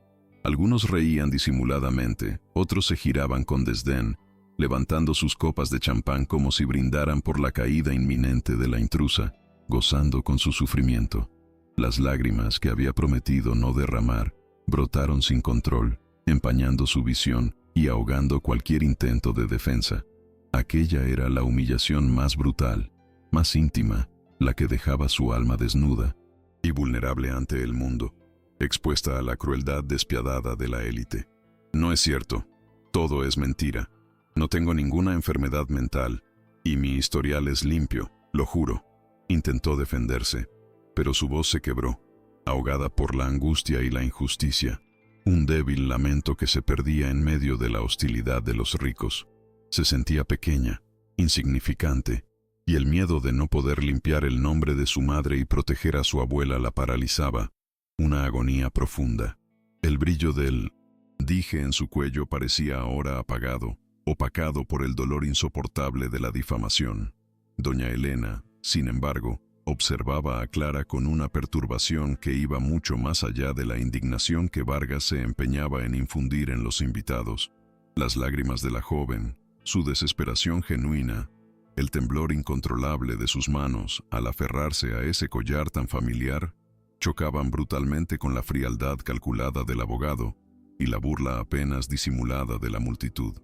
Algunos reían disimuladamente, otros se giraban con desdén, levantando sus copas de champán como si brindaran por la caída inminente de la intrusa, gozando con su sufrimiento. Las lágrimas que había prometido no derramar brotaron sin control, empañando su visión y ahogando cualquier intento de defensa. Aquella era la humillación más brutal, más íntima, la que dejaba su alma desnuda y vulnerable ante el mundo, expuesta a la crueldad despiadada de la élite. No es cierto, todo es mentira. No tengo ninguna enfermedad mental, y mi historial es limpio, lo juro. Intentó defenderse, pero su voz se quebró, ahogada por la angustia y la injusticia, un débil lamento que se perdía en medio de la hostilidad de los ricos. Se sentía pequeña, insignificante, y el miedo de no poder limpiar el nombre de su madre y proteger a su abuela la paralizaba, una agonía profunda. El brillo del dije en su cuello parecía ahora apagado, opacado por el dolor insoportable de la difamación. Doña Elena, sin embargo, observaba a Clara con una perturbación que iba mucho más allá de la indignación que Vargas se empeñaba en infundir en los invitados. Las lágrimas de la joven, su desesperación genuina, el temblor incontrolable de sus manos al aferrarse a ese collar tan familiar, chocaban brutalmente con la frialdad calculada del abogado y la burla apenas disimulada de la multitud.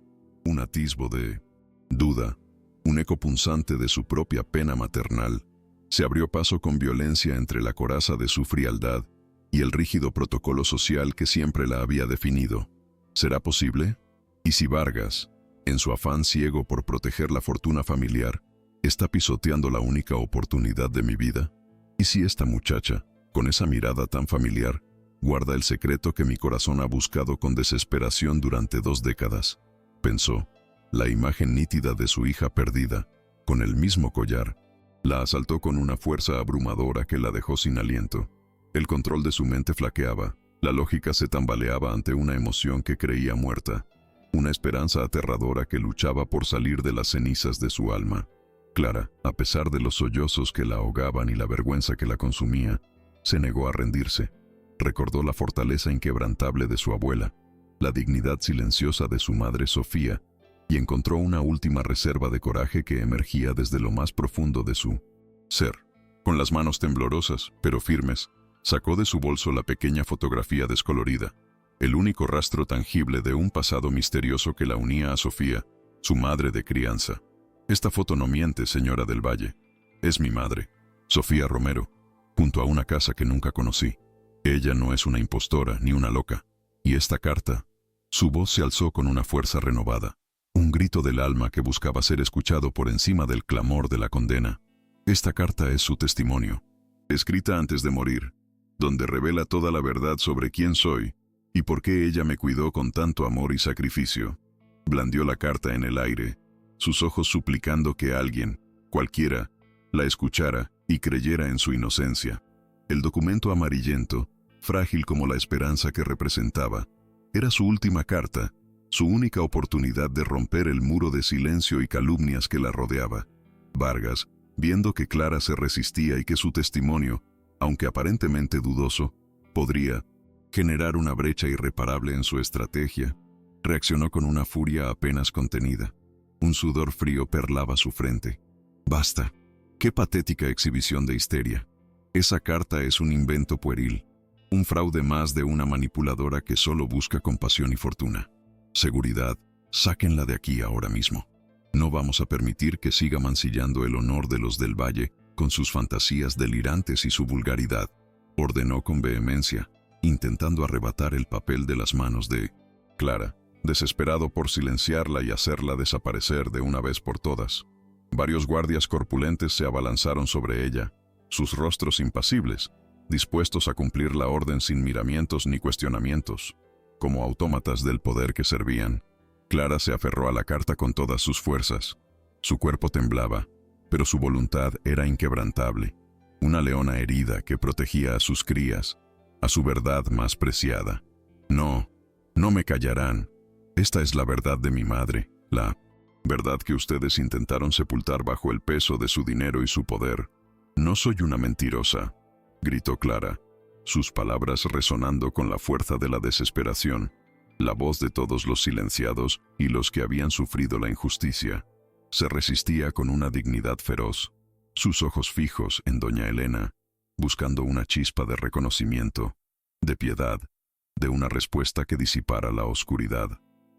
Un atisbo de duda, un eco punzante de su propia pena maternal, Se abrió paso con violencia entre la coraza de su frialdad y el rígido protocolo social que siempre la había definido. ¿Será posible? ¿Y si Vargas, en su afán ciego por proteger la fortuna familiar, está pisoteando la única oportunidad de mi vida? ¿Y si esta muchacha, con esa mirada tan familiar, guarda el secreto que mi corazón ha buscado con desesperación durante 2 décadas? Pensó. La imagen nítida de su hija perdida, con el mismo collar, la asaltó con una fuerza abrumadora que la dejó sin aliento. El control de su mente flaqueaba, la lógica se tambaleaba ante una emoción que creía muerta, una esperanza aterradora que luchaba por salir de las cenizas de su alma. Clara, a pesar de los sollozos que la ahogaban y la vergüenza que la consumía, se negó a rendirse. Recordó la fortaleza inquebrantable de su abuela, la dignidad silenciosa de su madre Sofía, y encontró una última reserva de coraje que emergía desde lo más profundo de su ser. Con las manos temblorosas, pero firmes, sacó de su bolso la pequeña fotografía descolorida, el único rastro tangible de un pasado misterioso que la unía a Sofía, su madre de crianza. Esta foto no miente, señora del Valle. Es mi madre, Sofía Romero, junto a una casa que nunca conocí. Ella no es una impostora ni una loca. Y esta carta, su voz se alzó con una fuerza renovada, un grito del alma que buscaba ser escuchado por encima del clamor de la condena. Esta carta es su testimonio, escrita antes de morir, donde revela toda la verdad sobre quién soy y por qué ella me cuidó con tanto amor y sacrificio. Blandió la carta en el aire, sus ojos suplicando que alguien, cualquiera, la escuchara y creyera en su inocencia. El documento amarillento, frágil como la esperanza que representaba, era su última carta, su única oportunidad de romper el muro de silencio y calumnias que la rodeaba. Vargas, viendo que Clara se resistía y que su testimonio, aunque aparentemente dudoso, podría generar una brecha irreparable en su estrategia, reaccionó con una furia apenas contenida. Un sudor frío perlaba su frente. Basta. Qué patética exhibición de histeria. Esa carta es un invento pueril, un fraude más de una manipuladora que solo busca compasión y fortuna. Seguridad, sáquenla de aquí ahora mismo. No vamos a permitir que siga mancillando el honor de los del Valle con sus fantasías delirantes y su vulgaridad, ordenó con vehemencia, intentando arrebatar el papel de las manos de Clara, desesperado por silenciarla y hacerla desaparecer de una vez por todas. Varios guardias corpulentes se abalanzaron sobre ella, sus rostros impasibles, dispuestos a cumplir la orden sin miramientos ni cuestionamientos, como autómatas del poder que servían. Clara se aferró a la carta con todas sus fuerzas. Su cuerpo temblaba, pero su voluntad era inquebrantable, una leona herida que protegía a sus crías, a su verdad más preciada. No, no me callarán. Esta es la verdad de mi madre, la verdad que ustedes intentaron sepultar bajo el peso de su dinero y su poder. No soy una mentirosa, gritó Clara, sus palabras resonando con la fuerza de la desesperación, la voz de todos los silenciados y los que habían sufrido la injusticia. Se resistía con una dignidad feroz, sus ojos fijos en doña Elena, buscando una chispa de reconocimiento, de piedad, de una respuesta que disipara la oscuridad.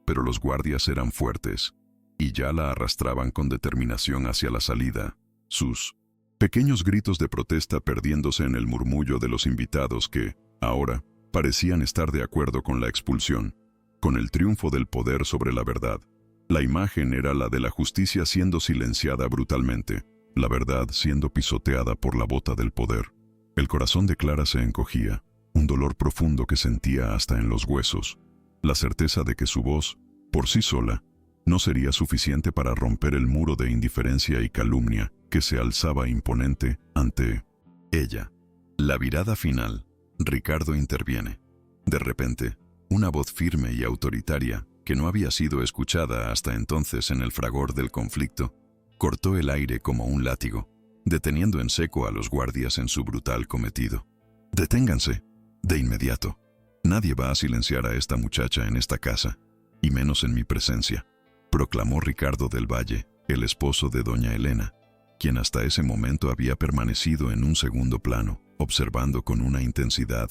Pero los guardias eran fuertes, y ya la arrastraban con determinación hacia la salida, sus pequeños gritos de protesta perdiéndose en el murmullo de los invitados que, ahora, parecían estar de acuerdo con la expulsión, con el triunfo del poder sobre la verdad. La imagen era la de la justicia siendo silenciada brutalmente, la verdad siendo pisoteada por la bota del poder. El corazón de Clara se encogía, un dolor profundo que sentía hasta en los huesos, la certeza de que su voz, por sí sola, no sería suficiente para romper el muro de indiferencia y calumnia que se alzaba imponente ante ella. La virada final. Ricardo interviene. De repente, una voz firme y autoritaria, que no había sido escuchada hasta entonces en el fragor del conflicto, cortó el aire como un látigo, deteniendo en seco a los guardias en su brutal cometido. «Deténganse, de inmediato. Nadie va a silenciar a esta muchacha en esta casa, y menos en mi presencia», proclamó Ricardo del Valle, el esposo de doña Elena, quien hasta ese momento había permanecido en un segundo plano, observando con una intensidad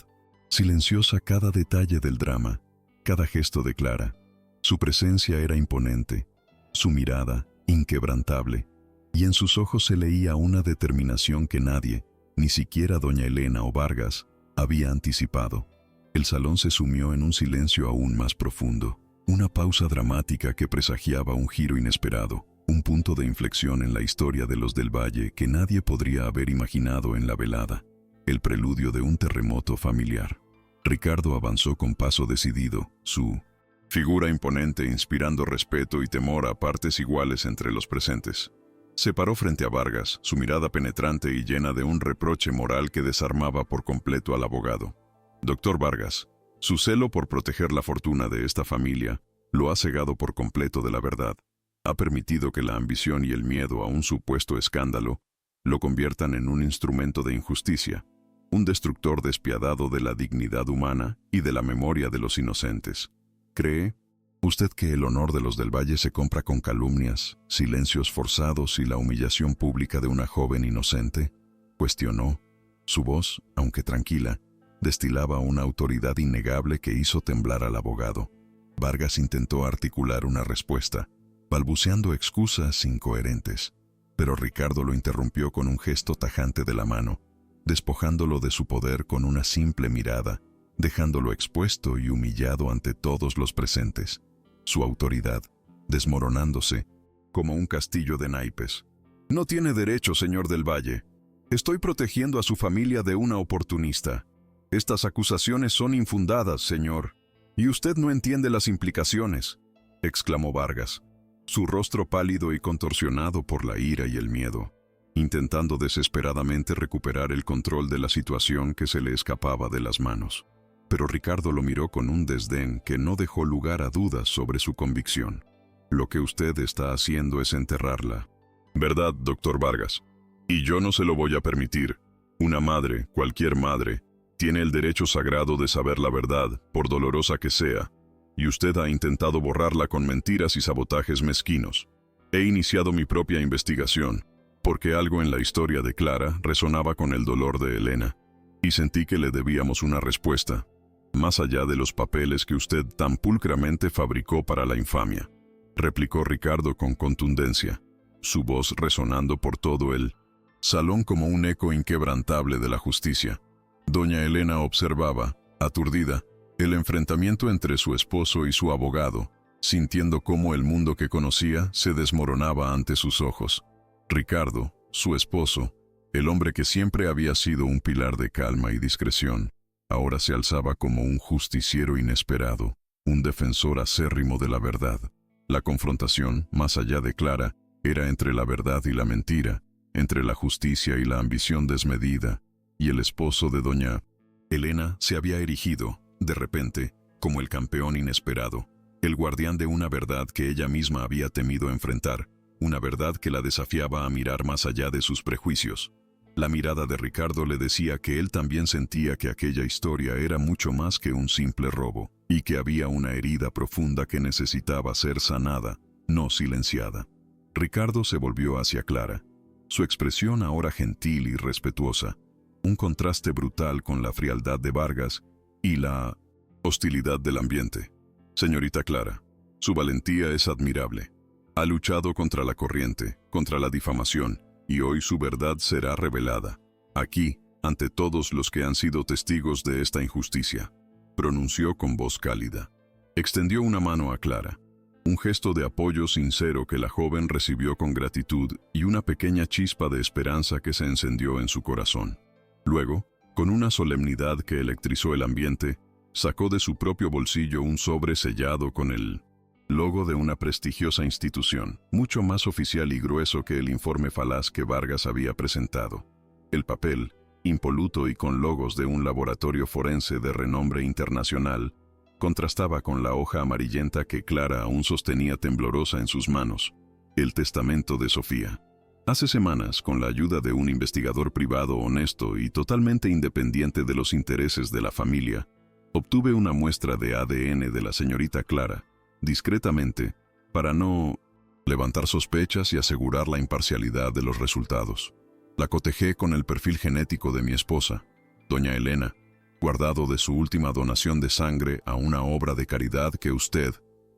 silenciosa cada detalle del drama, cada gesto de Clara. Su presencia era imponente, su mirada inquebrantable, y en sus ojos se leía una determinación que nadie, ni siquiera doña Elena o Vargas, había anticipado. El salón se sumió en un silencio aún más profundo, una pausa dramática que presagiaba un giro inesperado, un punto de inflexión en la historia de los del Valle que nadie podría haber imaginado en la velada, el preludio de un terremoto familiar. Ricardo avanzó con paso decidido, su figura imponente inspirando respeto y temor a partes iguales entre los presentes. Se paró frente a Vargas, su mirada penetrante y llena de un reproche moral que desarmaba por completo al abogado. Doctor Vargas, su celo por proteger la fortuna de esta familia lo ha cegado por completo de la verdad. Ha permitido que la ambición y el miedo a un supuesto escándalo lo conviertan en un instrumento de injusticia, un destructor despiadado de la dignidad humana y de la memoria de los inocentes. ¿Cree usted que el honor de los del Valle se compra con calumnias, silencios forzados y la humillación pública de una joven inocente? Cuestionó. Su voz, aunque tranquila, destilaba una autoridad innegable que hizo temblar al abogado. Vargas intentó articular una respuesta, balbuceando excusas incoherentes, pero Ricardo lo interrumpió con un gesto tajante de la mano, despojándolo de su poder con una simple mirada, dejándolo expuesto y humillado ante todos los presentes, su autoridad desmoronándose como un castillo de naipes. No tiene derecho, señor del Valle. Estoy protegiendo a su familia de una oportunista. Estas acusaciones son infundadas, señor, y usted no entiende las implicaciones, exclamó Vargas, su rostro pálido y contorsionado por la ira y el miedo, intentando desesperadamente recuperar el control de la situación que se le escapaba de las manos. Pero Ricardo lo miró con un desdén que no dejó lugar a dudas sobre su convicción. Lo que usted está haciendo es enterrarla. ¿Verdad, doctor Vargas? Y yo no se lo voy a permitir. Una madre, cualquier madre, tiene el derecho sagrado de saber la verdad, por dolorosa que sea, y usted ha intentado borrarla con mentiras y sabotajes mezquinos. He iniciado mi propia investigación, porque algo en la historia de Clara resonaba con el dolor de Elena, y sentí que le debíamos una respuesta, más allá de los papeles que usted tan pulcramente fabricó para la infamia, replicó Ricardo con contundencia, su voz resonando por todo el salón como un eco inquebrantable de la justicia. Doña Elena observaba, aturdida, el enfrentamiento entre su esposo y su abogado, sintiendo cómo el mundo que conocía se desmoronaba ante sus ojos. Ricardo, su esposo, el hombre que siempre había sido un pilar de calma y discreción, ahora se alzaba como un justiciero inesperado, un defensor acérrimo de la verdad. La confrontación, más allá de Clara, era entre la verdad y la mentira, entre la justicia y la ambición desmedida, y el esposo de doña Elena se había erigido, de repente, como el campeón inesperado, el guardián de una verdad que ella misma había temido enfrentar, una verdad que la desafiaba a mirar más allá de sus prejuicios. La mirada de Ricardo le decía que él también sentía que aquella historia era mucho más que un simple robo, y que había una herida profunda que necesitaba ser sanada, no silenciada. Ricardo se volvió hacia Clara, su expresión ahora gentil y respetuosa, un contraste brutal con la frialdad de Vargas y la hostilidad del ambiente. Señorita Clara, su valentía es admirable. Ha luchado contra la corriente, contra la difamación, y hoy su verdad será revelada, aquí, ante todos los que han sido testigos de esta injusticia, pronunció con voz cálida. Extendió una mano a Clara, un gesto de apoyo sincero que la joven recibió con gratitud y una pequeña chispa de esperanza que se encendió en su corazón. Luego, con una solemnidad que electrizó el ambiente, sacó de su propio bolsillo un sobre sellado con el logo de una prestigiosa institución, mucho más oficial y grueso que el informe falaz que Vargas había presentado. El papel, impoluto y con logos de un laboratorio forense de renombre internacional, contrastaba con la hoja amarillenta que Clara aún sostenía temblorosa en sus manos, el testamento de Sofía. Hace semanas, con la ayuda de un investigador privado honesto y totalmente independiente de los intereses de la familia, obtuve una muestra de ADN de la señorita Clara, discretamente, para no levantar sospechas y asegurar la imparcialidad de los resultados. La cotejé con el perfil genético de mi esposa, doña Elena, guardado de su última donación de sangre a una obra de caridad que usted,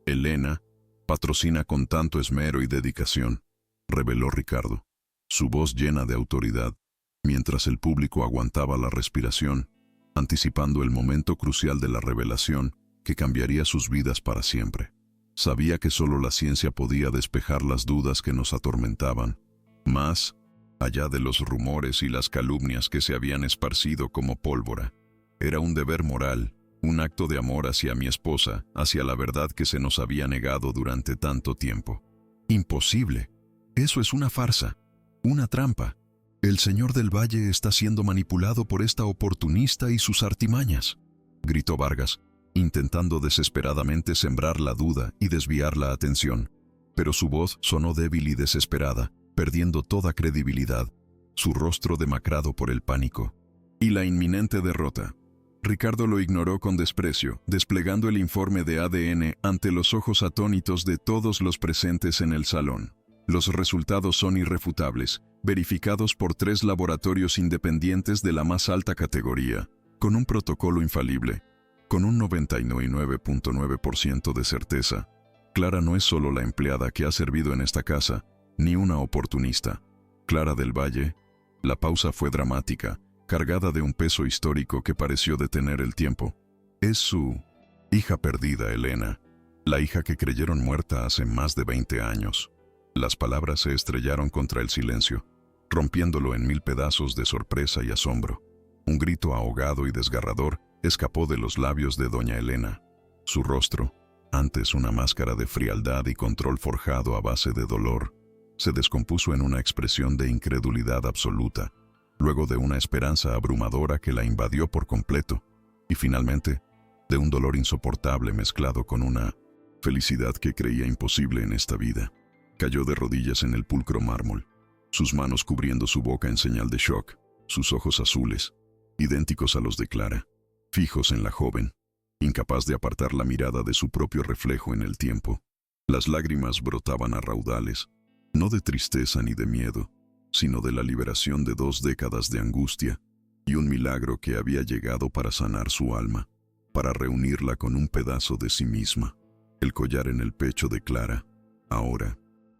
Elena, patrocina con tanto esmero y dedicación. reveló Ricardo, su voz llena de autoridad, mientras el público aguantaba la respiración, anticipando el momento crucial de la revelación que cambiaría sus vidas para siempre. Sabía que solo la ciencia podía despejar las dudas que nos atormentaban, más allá de los rumores y las calumnias que se habían esparcido como pólvora. Era un deber moral, un acto de amor hacia mi esposa, hacia la verdad que se nos había negado durante tanto tiempo. Imposible. Eso es una farsa, una trampa. El señor del Valle está siendo manipulado por esta oportunista y sus artimañas, gritó Vargas, intentando desesperadamente sembrar la duda y desviar la atención. Pero su voz sonó débil y desesperada, perdiendo toda credibilidad, su rostro demacrado por el pánico y la inminente derrota. Ricardo lo ignoró con desprecio, desplegando el informe de ADN ante los ojos atónitos de todos los presentes en el salón. Los resultados son irrefutables, verificados por 3 laboratorios independientes de la más alta categoría, con un protocolo infalible, con un 99.9% de certeza. Clara no es solo la empleada que ha servido en esta casa, ni una oportunista. Clara del Valle. La pausa fue dramática, cargada de un peso histórico que pareció detener el tiempo. Es su hija perdida, Elena, la hija que creyeron muerta hace más de 20 años. Las palabras se estrellaron contra el silencio, rompiéndolo en 1000 pedazos de sorpresa y asombro. Un grito ahogado y desgarrador escapó de los labios de doña Elena. Su rostro, antes una máscara de frialdad y control forjado a base de dolor, se descompuso en una expresión de incredulidad absoluta, luego de una esperanza abrumadora que la invadió por completo, y finalmente, de un dolor insoportable mezclado con una felicidad que creía imposible en esta vida. Cayó de rodillas en el pulcro mármol, sus manos cubriendo su boca en señal de shock, sus ojos azules, idénticos a los de Clara, fijos en la joven, incapaz de apartar la mirada de su propio reflejo en el tiempo. Las lágrimas brotaban a raudales, no de tristeza ni de miedo, sino de la liberación de 2 décadas de angustia y un milagro que había llegado para sanar su alma, para reunirla con un pedazo de sí misma. El collar en el pecho de Clara, ahora,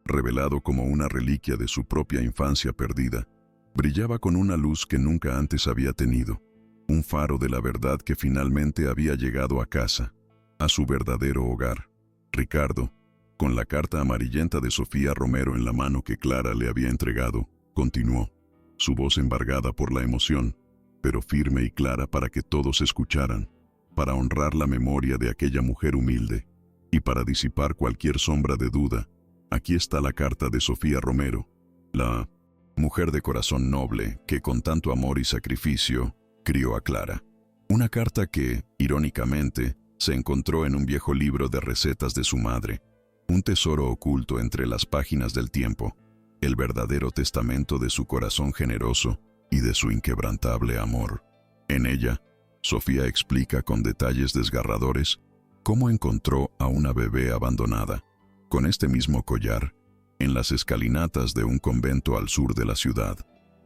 revelado como una reliquia de su propia infancia perdida, brillaba con una luz que nunca antes había tenido, un faro de la verdad que finalmente había llegado a casa, a su verdadero hogar. Ricardo, con la carta amarillenta de Sofía Romero en la mano que Clara le había entregado, continuó, su voz embargada por la emoción, pero firme y clara para que todos escucharan, para honrar la memoria de aquella mujer humilde, y para disipar cualquier sombra de duda. Aquí está la carta de Sofía Romero, la mujer de corazón noble que con tanto amor y sacrificio crió a Clara. Una carta que, irónicamente, se encontró en un viejo libro de recetas de su madre, un tesoro oculto entre las páginas del tiempo, el verdadero testamento de su corazón generoso y de su inquebrantable amor. En ella, Sofía explica con detalles desgarradores cómo encontró a una bebé abandonada, con este mismo collar, en las escalinatas de un convento al sur de la ciudad.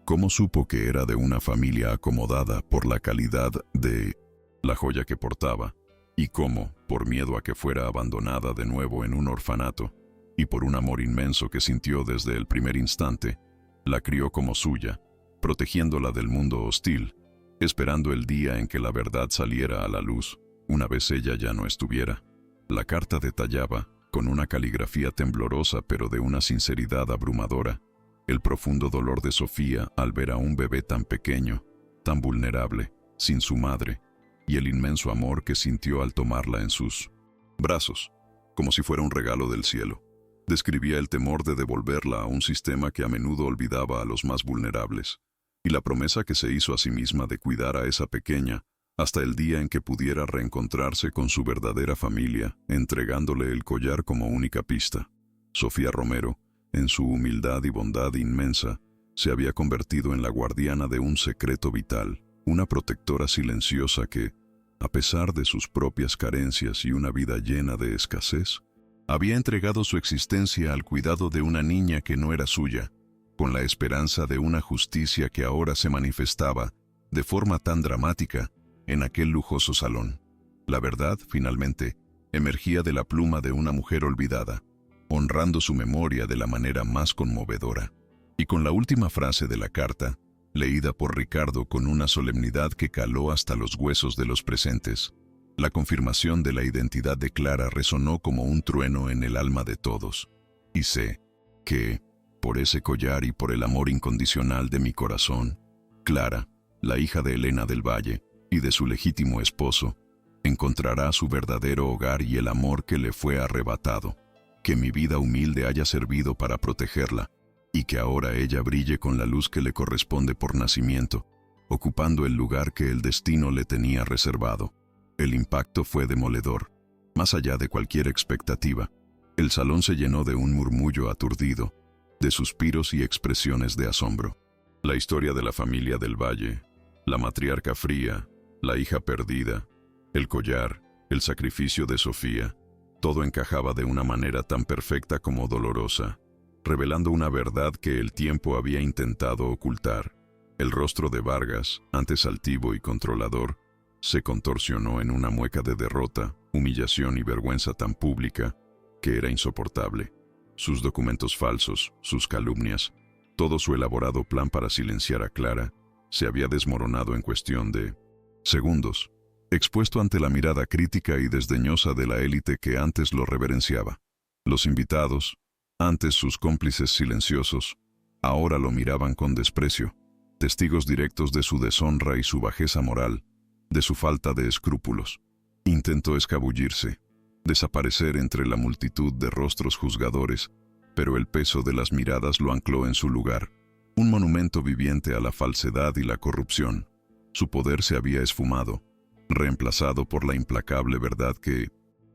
Cómo supo que era de una familia acomodada por la calidad de la joya que portaba, y cómo, por miedo a que fuera abandonada de nuevo en un orfanato, y por un amor inmenso que sintió desde el primer instante, la crió como suya, protegiéndola del mundo hostil, esperando el día en que la verdad saliera a la luz, una vez ella ya no estuviera. La carta detallaba, con una caligrafía temblorosa pero de una sinceridad abrumadora, el profundo dolor de Sofía al ver a un bebé tan pequeño, tan vulnerable, sin su madre, y el inmenso amor que sintió al tomarla en sus brazos, como si fuera un regalo del cielo. Describía el temor de devolverla a un sistema que a menudo olvidaba a los más vulnerables, y la promesa que se hizo a sí misma de cuidar a esa pequeña hasta el día en que pudiera reencontrarse con su verdadera familia, entregándole el collar como única pista. Sofía Romero, en su humildad y bondad inmensa, se había convertido en la guardiana de un secreto vital, una protectora silenciosa que, a pesar de sus propias carencias y una vida llena de escasez, había entregado su existencia al cuidado de una niña que no era suya, con la esperanza de una justicia que ahora se manifestaba, de forma tan dramática, en aquel lujoso salón. La verdad, finalmente, emergía de la pluma de una mujer olvidada, honrando su memoria de la manera más conmovedora. Y con la última frase de la carta, leída por Ricardo con una solemnidad que caló hasta los huesos de los presentes, la confirmación de la identidad de Clara resonó como un trueno en el alma de todos. Y sé que, por ese collar y por el amor incondicional de mi corazón, Clara, la hija de Elena del Valle y de su legítimo esposo, encontrará su verdadero hogar y el amor que le fue arrebatado. Que mi vida humilde haya servido para protegerla, y que ahora ella brille con la luz que le corresponde por nacimiento, ocupando el lugar que el destino le tenía reservado. El impacto fue demoledor. Más allá de cualquier expectativa, el salón se llenó de un murmullo aturdido, de suspiros y expresiones de asombro. La historia de la familia del Valle, la matriarca fría, la hija perdida, el collar, el sacrificio de Sofía, todo encajaba de una manera tan perfecta como dolorosa, revelando una verdad que el tiempo había intentado ocultar. El rostro de Vargas, antes altivo y controlador, se contorsionó en una mueca de derrota, humillación y vergüenza tan pública que era insoportable. Sus documentos falsos, sus calumnias, todo su elaborado plan para silenciar a Clara, se había desmoronado en cuestión de segundos, expuesto ante la mirada crítica y desdeñosa de la élite que antes lo reverenciaba. Los invitados, antes sus cómplices silenciosos, ahora lo miraban con desprecio, testigos directos de su deshonra y su bajeza moral, de su falta de escrúpulos. Intentó escabullirse, desaparecer entre la multitud de rostros juzgadores, pero el peso de las miradas lo ancló en su lugar, un monumento viviente a la falsedad y la corrupción. Su poder se había esfumado, reemplazado por la implacable verdad que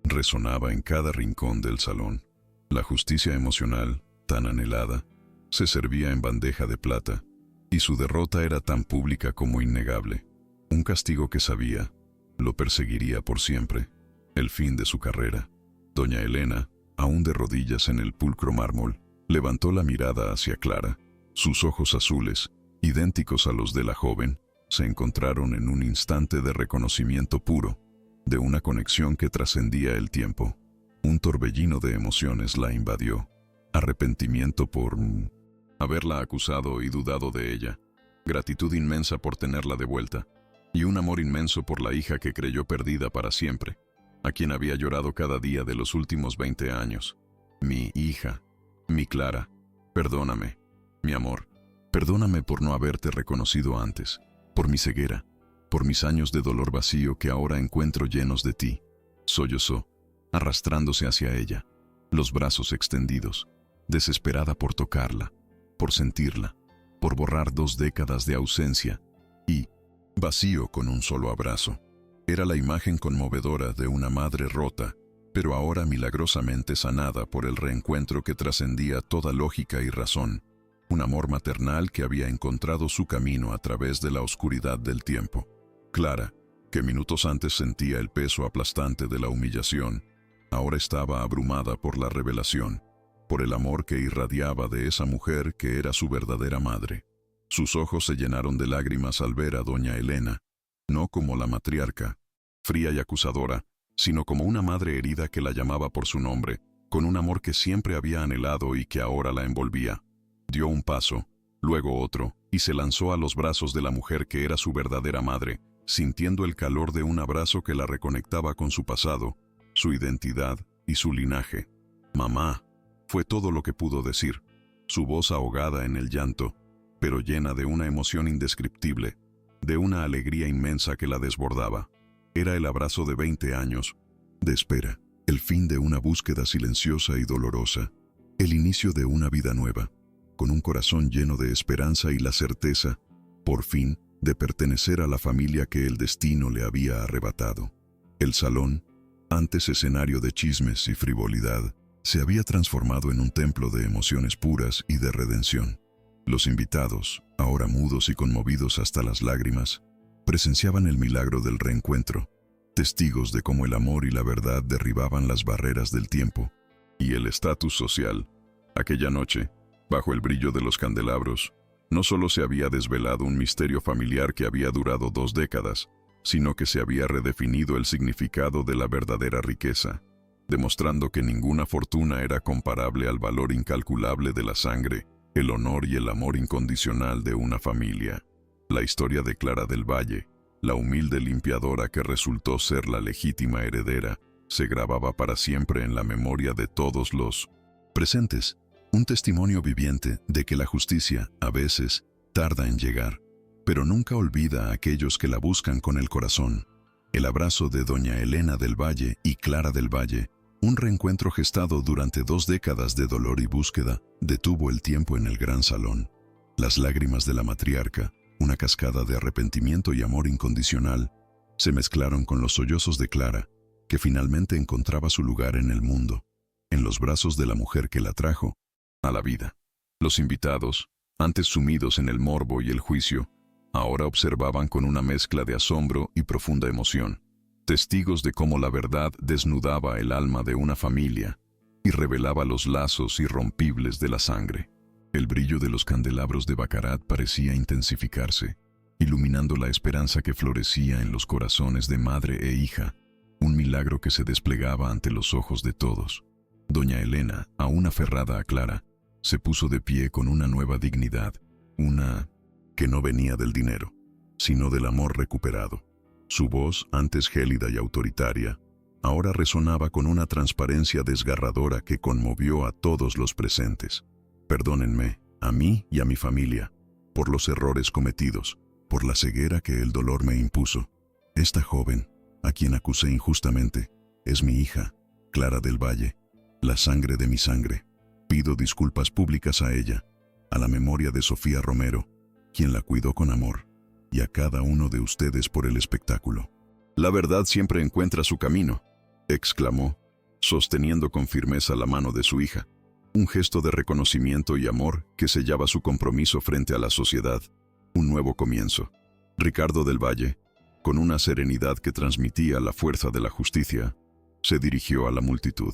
resonaba en cada rincón del salón. La justicia emocional, tan anhelada, se servía en bandeja de plata, y su derrota era tan pública como innegable. Un castigo que sabía, lo perseguiría por siempre, el fin de su carrera. Doña Elena, aún de rodillas en el pulcro mármol, levantó la mirada hacia Clara. Sus ojos azules, idénticos a los de la joven, se encontraron en un instante de reconocimiento puro, de una conexión que trascendía el tiempo. Un torbellino de emociones la invadió. Arrepentimiento por haberla acusado y dudado de ella, gratitud inmensa por tenerla de vuelta, y un amor inmenso por la hija que creyó perdida para siempre, a quien había llorado cada día de los últimos 20 años. Mi hija, mi Clara, perdóname, mi amor, perdóname por no haberte reconocido antes, por mi ceguera, por mis años de dolor vacío que ahora encuentro llenos de ti. Sollozó, arrastrándose hacia ella, los brazos extendidos, desesperada por tocarla, por sentirla, por borrar 2 décadas de ausencia, y vacío con un solo abrazo. Era la imagen conmovedora de una madre rota, pero ahora milagrosamente sanada por el reencuentro que trascendía toda lógica y razón. Un amor maternal que había encontrado su camino a través de la oscuridad del tiempo. Clara, que minutos antes sentía el peso aplastante de la humillación, ahora estaba abrumada por la revelación, por el amor que irradiaba de esa mujer que era su verdadera madre. Sus ojos se llenaron de lágrimas al ver a doña Elena, no como la matriarca, fría y acusadora, sino como una madre herida que la llamaba por su nombre, con un amor que siempre había anhelado y que ahora la envolvía. Dio un paso, luego otro, y se lanzó a los brazos de la mujer que era su verdadera madre, sintiendo el calor de un abrazo que la reconectaba con su pasado, su identidad y su linaje. «Mamá», fue todo lo que pudo decir, su voz ahogada en el llanto, pero llena de una emoción indescriptible, de una alegría inmensa que la desbordaba. Era el abrazo de 20 años, de espera, el fin de una búsqueda silenciosa y dolorosa, el inicio de una vida nueva, con un corazón lleno de esperanza y la certeza, por fin, de pertenecer a la familia que el destino le había arrebatado. El salón, antes escenario de chismes y frivolidad, se había transformado en un templo de emociones puras y de redención. Los invitados, ahora mudos y conmovidos hasta las lágrimas, presenciaban el milagro del reencuentro, testigos de cómo el amor y la verdad derribaban las barreras del tiempo y el estatus social. Aquella noche, bajo el brillo de los candelabros, no solo se había desvelado un misterio familiar que había durado 2 décadas, sino que se había redefinido el significado de la verdadera riqueza. demostrando que ninguna fortuna era comparable al valor incalculable de la sangre, el honor y el amor incondicional de una familia. La historia de Clara del Valle, la humilde limpiadora que resultó ser la legítima heredera, se grababa para siempre en la memoria de todos los presentes. Un testimonio viviente de que la justicia, a veces, tarda en llegar, pero nunca olvida a aquellos que la buscan con el corazón. El abrazo de doña Elena del Valle y Clara del Valle, un reencuentro gestado durante 2 décadas de dolor y búsqueda, detuvo el tiempo en el gran salón. Las lágrimas de la matriarca, una cascada de arrepentimiento y amor incondicional, se mezclaron con los sollozos de Clara, que finalmente encontraba su lugar en el mundo, en los brazos de la mujer que la trajo a la vida. Los invitados, antes sumidos en el morbo y el juicio, ahora observaban con una mezcla de asombro y profunda emoción, testigos de cómo la verdad desnudaba el alma de una familia y revelaba los lazos irrompibles de la sangre. El brillo de los candelabros de Baccarat parecía intensificarse, iluminando la esperanza que florecía en los corazones de madre e hija, un milagro que se desplegaba ante los ojos de todos. Doña Elena, aún aferrada a Clara, se puso de pie con una nueva dignidad, una que no venía del dinero, sino del amor recuperado. Su voz, antes gélida y autoritaria, ahora resonaba con una transparencia desgarradora que conmovió a todos los presentes. Perdónenme, a mí y a mi familia, por los errores cometidos, por la ceguera que el dolor me impuso. Esta joven, a quien acusé injustamente, es mi hija, Clara del Valle, la sangre de mi sangre. Pido disculpas públicas a ella, a la memoria de Sofía Romero, quien la cuidó con amor, y a cada uno de ustedes por el espectáculo. La verdad siempre encuentra su camino, exclamó, sosteniendo con firmeza la mano de su hija, un gesto de reconocimiento y amor que sellaba su compromiso frente a la sociedad, un nuevo comienzo. Ricardo del Valle, con una serenidad que transmitía la fuerza de la justicia, se dirigió a la multitud.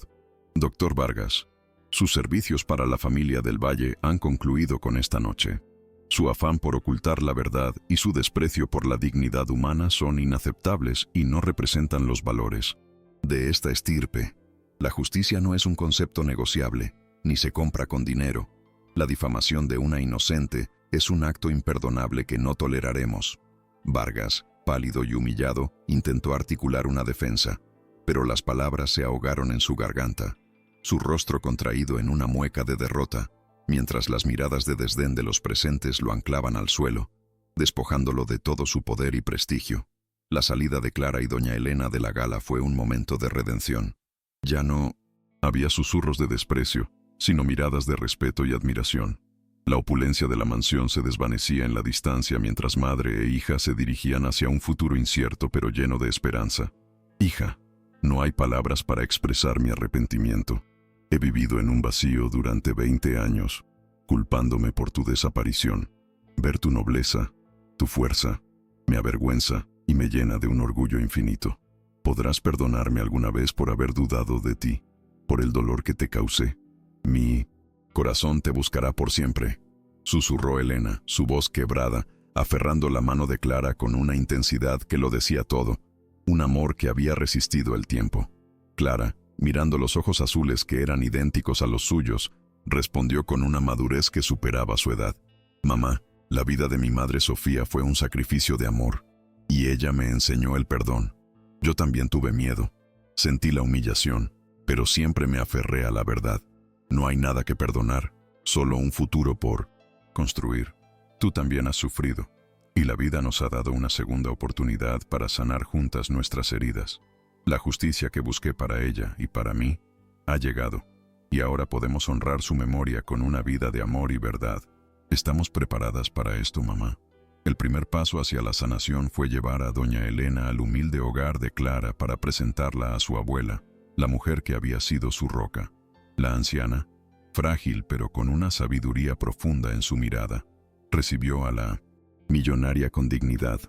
Doctor Vargas, sus servicios para la familia del Valle han concluido con esta noche. Su afán por ocultar la verdad y su desprecio por la dignidad humana son inaceptables y no representan los valores de esta estirpe. La justicia no es un concepto negociable, ni se compra con dinero. La difamación de una inocente es un acto imperdonable que no toleraremos. Vargas, pálido y humillado, intentó articular una defensa, pero las palabras se ahogaron en su garganta, su rostro contraído en una mueca de derrota, mientras las miradas de desdén de los presentes lo anclaban al suelo, despojándolo de todo su poder y prestigio. La salida de Clara y doña Elena de la gala fue un momento de redención. Ya no había susurros de desprecio, sino miradas de respeto y admiración. La opulencia de la mansión se desvanecía en la distancia mientras madre e hija se dirigían hacia un futuro incierto pero lleno de esperanza. Hija, no hay palabras para expresar mi arrepentimiento. He vivido en un vacío durante 20 años, culpándome por tu desaparición. Ver tu nobleza, tu fuerza, me avergüenza y me llena de un orgullo infinito. ¿Podrás perdonarme alguna vez por haber dudado de ti, por el dolor que te causé? Mi corazón te buscará por siempre, susurró Elena, su voz quebrada, aferrando la mano de Clara con una intensidad que lo decía todo, un amor que había resistido el tiempo. Clara, mirando los ojos azules que eran idénticos a los suyos, respondió con una madurez que superaba su edad. Mamá, la vida de mi madre Sofía fue un sacrificio de amor, y ella me enseñó el perdón. Yo también tuve miedo, sentí la humillación, pero siempre me aferré a la verdad. No hay nada que perdonar, solo un futuro por construir. Tú también has sufrido, y la vida nos ha dado una segunda oportunidad para sanar juntas nuestras heridas. La justicia que busqué para ella y para mí ha llegado, y ahora podemos honrar su memoria con una vida de amor y verdad. ¿Estamos preparadas para esto, mamá? El primer paso hacia la sanación fue llevar a doña Elena al humilde hogar de Clara para presentarla a su abuela, la mujer que había sido su roca. La anciana, frágil pero con una sabiduría profunda en su mirada, recibió a la millonaria con dignidad.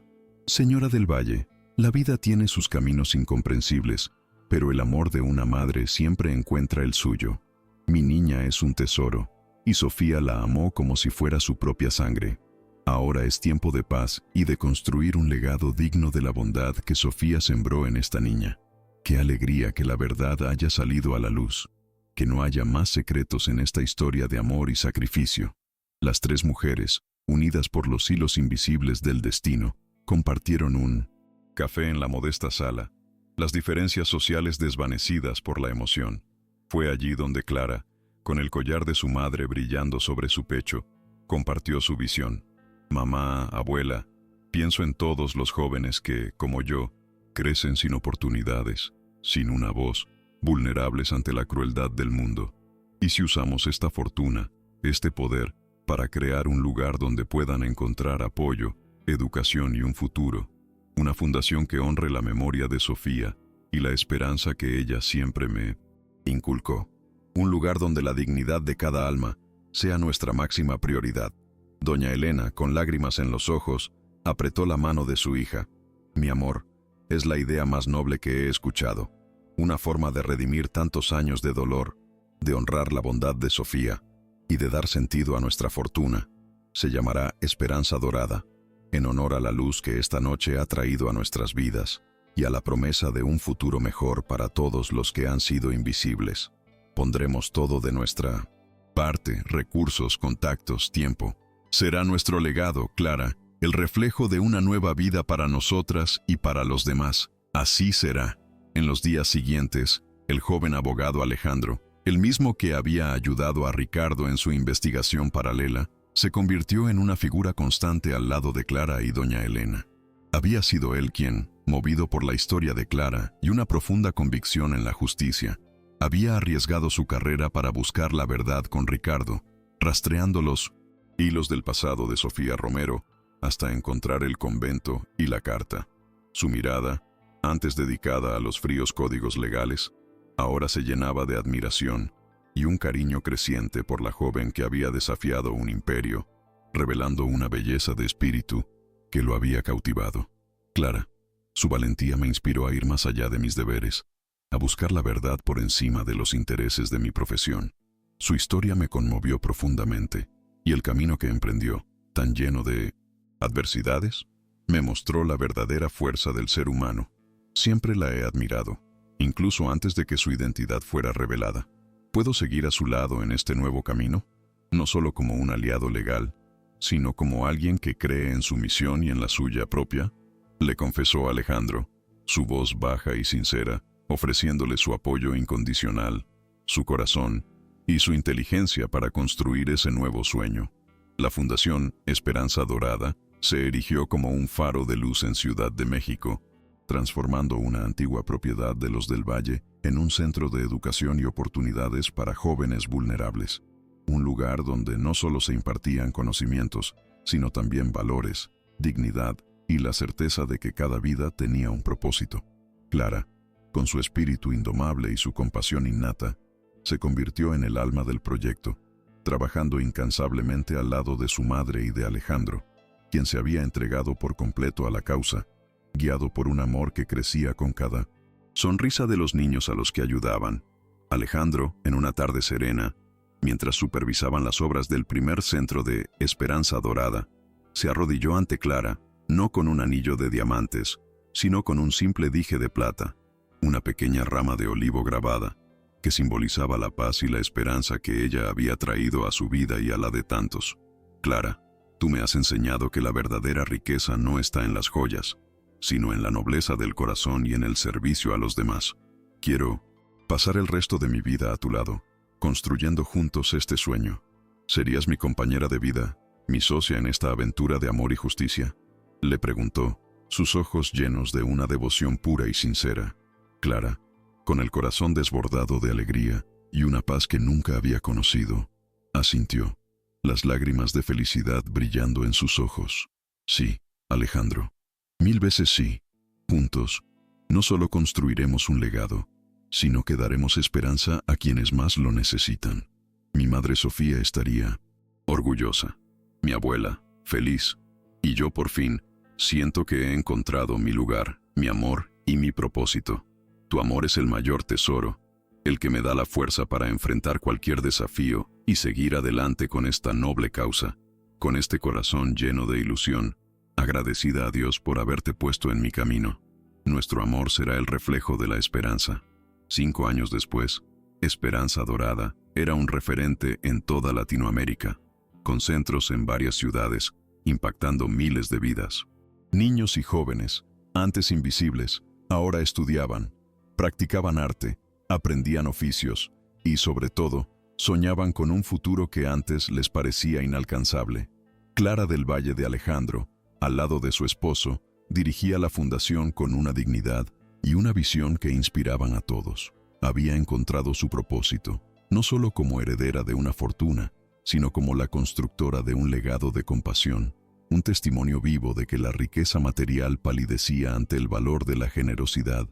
Señora del Valle, la vida tiene sus caminos incomprensibles, pero el amor de una madre siempre encuentra el suyo. Mi niña es un tesoro, y Sofía la amó como si fuera su propia sangre. Ahora es tiempo de paz y de construir un legado digno de la bondad que Sofía sembró en esta niña. Qué alegría que la verdad haya salido a la luz, que no haya más secretos en esta historia de amor y sacrificio. Las tres mujeres, unidas por los hilos invisibles del destino, compartieron un café en la modesta sala, las diferencias sociales desvanecidas por la emoción. Fue allí donde Clara, con el collar de su madre brillando sobre su pecho, compartió su visión. Mamá, abuela, pienso en todos los jóvenes que, como yo, crecen sin oportunidades, sin una voz, vulnerables ante la crueldad del mundo. ¿Y si usamos esta fortuna, este poder, para crear un lugar donde puedan encontrar apoyo, educación y un futuro? Una fundación que honre la memoria de Sofía y la esperanza que ella siempre me inculcó. Un lugar donde la dignidad de cada alma sea nuestra máxima prioridad. Doña Elena, con lágrimas en los ojos, apretó la mano de su hija. Mi amor, es la idea más noble que he escuchado. Una forma de redimir tantos años de dolor, de honrar la bondad de Sofía y de dar sentido a nuestra fortuna. Se llamará Esperanza Dorada, en honor a la luz que esta noche ha traído a nuestras vidas y a la promesa de un futuro mejor para todos los que han sido invisibles. Pondremos todo de nuestra parte, recursos, contactos, tiempo. Será nuestro legado, Clara, el reflejo de una nueva vida para nosotras y para los demás. Así será. En los días siguientes, el joven abogado Alejandro, el mismo que había ayudado a Ricardo en su investigación paralela, se convirtió en una figura constante al lado de Clara y doña Elena. Había sido él quien, movido por la historia de Clara y una profunda convicción en la justicia, había arriesgado su carrera para buscar la verdad con Ricardo, rastreando los hilos del pasado de Sofía Romero hasta encontrar el convento y la carta. Su mirada, antes dedicada a los fríos códigos legales, ahora se llenaba de admiración y un cariño creciente por la joven que había desafiado un imperio, revelando una belleza de espíritu que lo había cautivado. Clara, su valentía me inspiró a ir más allá de mis deberes, a buscar la verdad por encima de los intereses de mi profesión. Su historia me conmovió profundamente, y el camino que emprendió, tan lleno de adversidades, me mostró la verdadera fuerza del ser humano. Siempre la he admirado, incluso antes de que su identidad fuera revelada. ¿Puedo seguir a su lado en este nuevo camino? No solo como un aliado legal, sino como alguien que cree en su misión y en la suya propia, le confesó Alejandro, su voz baja y sincera, ofreciéndole su apoyo incondicional, su corazón y su inteligencia para construir ese nuevo sueño. La Fundación Esperanza Dorada se erigió como un faro de luz en Ciudad de México, transformando una antigua propiedad de los del Valle en un centro de educación y oportunidades para jóvenes vulnerables. Un lugar donde no solo se impartían conocimientos, sino también valores, dignidad y la certeza de que cada vida tenía un propósito. Clara, con su espíritu indomable y su compasión innata, se convirtió en el alma del proyecto, trabajando incansablemente al lado de su madre y de Alejandro, quien se había entregado por completo a la causa, guiado por un amor que crecía con cada sonrisa de los niños a los que ayudaban. Alejandro, en una tarde serena, mientras supervisaban las obras del primer centro de Esperanza Dorada, se arrodilló ante Clara, no con un anillo de diamantes, sino con un simple dije de plata, una pequeña rama de olivo grabada, que simbolizaba la paz y la esperanza que ella había traído a su vida y a la de tantos. Clara, tú me has enseñado que la verdadera riqueza no está en las joyas, sino en la nobleza del corazón y en el servicio a los demás. Quiero pasar el resto de mi vida a tu lado, construyendo juntos este sueño. ¿Serías mi compañera de vida, mi socia en esta aventura de amor y justicia? Le preguntó, sus ojos llenos de una devoción pura y sincera. Clara, con el corazón desbordado de alegría y una paz que nunca había conocido, asintió, las lágrimas de felicidad brillando en sus ojos. Sí, Alejandro, 1000 veces sí. Juntos, no solo construiremos un legado, sino que daremos esperanza a quienes más lo necesitan. Mi madre Sofía estaría orgullosa, mi abuela, feliz, y yo por fin siento que he encontrado mi lugar, mi amor y mi propósito. Tu amor es el mayor tesoro, el que me da la fuerza para enfrentar cualquier desafío y seguir adelante con esta noble causa, con este corazón lleno de ilusión, agradecida a Dios por haberte puesto en mi camino. Nuestro amor será el reflejo de la esperanza. 5 años después, Esperanza Dorada era un referente en toda Latinoamérica, con centros en varias ciudades, impactando miles de vidas. Niños y jóvenes, antes invisibles, ahora estudiaban, practicaban arte, aprendían oficios y, sobre todo, soñaban con un futuro que antes les parecía inalcanzable. Clara del Valle de Alejandro, al lado de su esposo, dirigía la fundación con una dignidad y una visión que inspiraban a todos. Había encontrado su propósito, no solo como heredera de una fortuna, sino como la constructora de un legado de compasión, un testimonio vivo de que la riqueza material palidecía ante el valor de la generosidad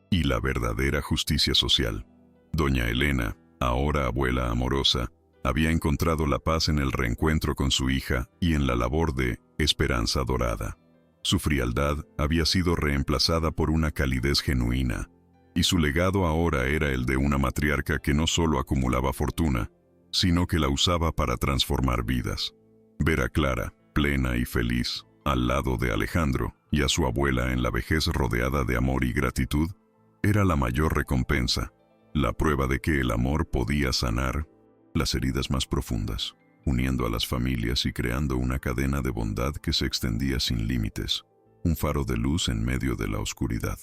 y la verdadera justicia social. Doña Elena, ahora abuela amorosa, había encontrado la paz en el reencuentro con su hija y en la labor de Esperanza Dorada. Su frialdad había sido reemplazada por una calidez genuina, y su legado ahora era el de una matriarca que no solo acumulaba fortuna, sino que la usaba para transformar vidas. Ver a Clara, plena y feliz, al lado de Alejandro y a su abuela en la vejez rodeada de amor y gratitud, era la mayor recompensa, la prueba de que el amor podía sanar las heridas más profundas, uniendo a las familias y creando una cadena de bondad que se extendía sin límites, un faro de luz en medio de la oscuridad.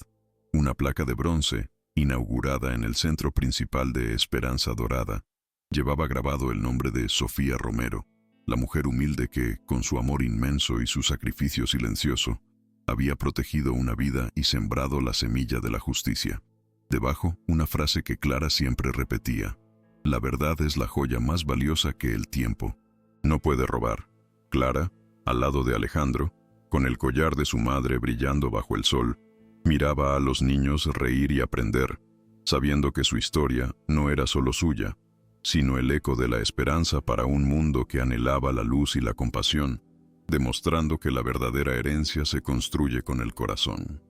Una placa de bronce, inaugurada en el centro principal de Esperanza Dorada, llevaba grabado el nombre de Sofía Romero, la mujer humilde que, con su amor inmenso y su sacrificio silencioso, había protegido una vida y sembrado la semilla de la justicia. Debajo, una frase que Clara siempre repetía: la verdad es la joya más valiosa que el tiempo. No puede robar. Clara, al lado de Alejandro, con el collar de su madre brillando bajo el sol, miraba a los niños reír y aprender, sabiendo que su historia no era solo suya, sino el eco de la esperanza para un mundo que anhelaba la luz y la compasión, demostrando que la verdadera herencia se construye con el corazón.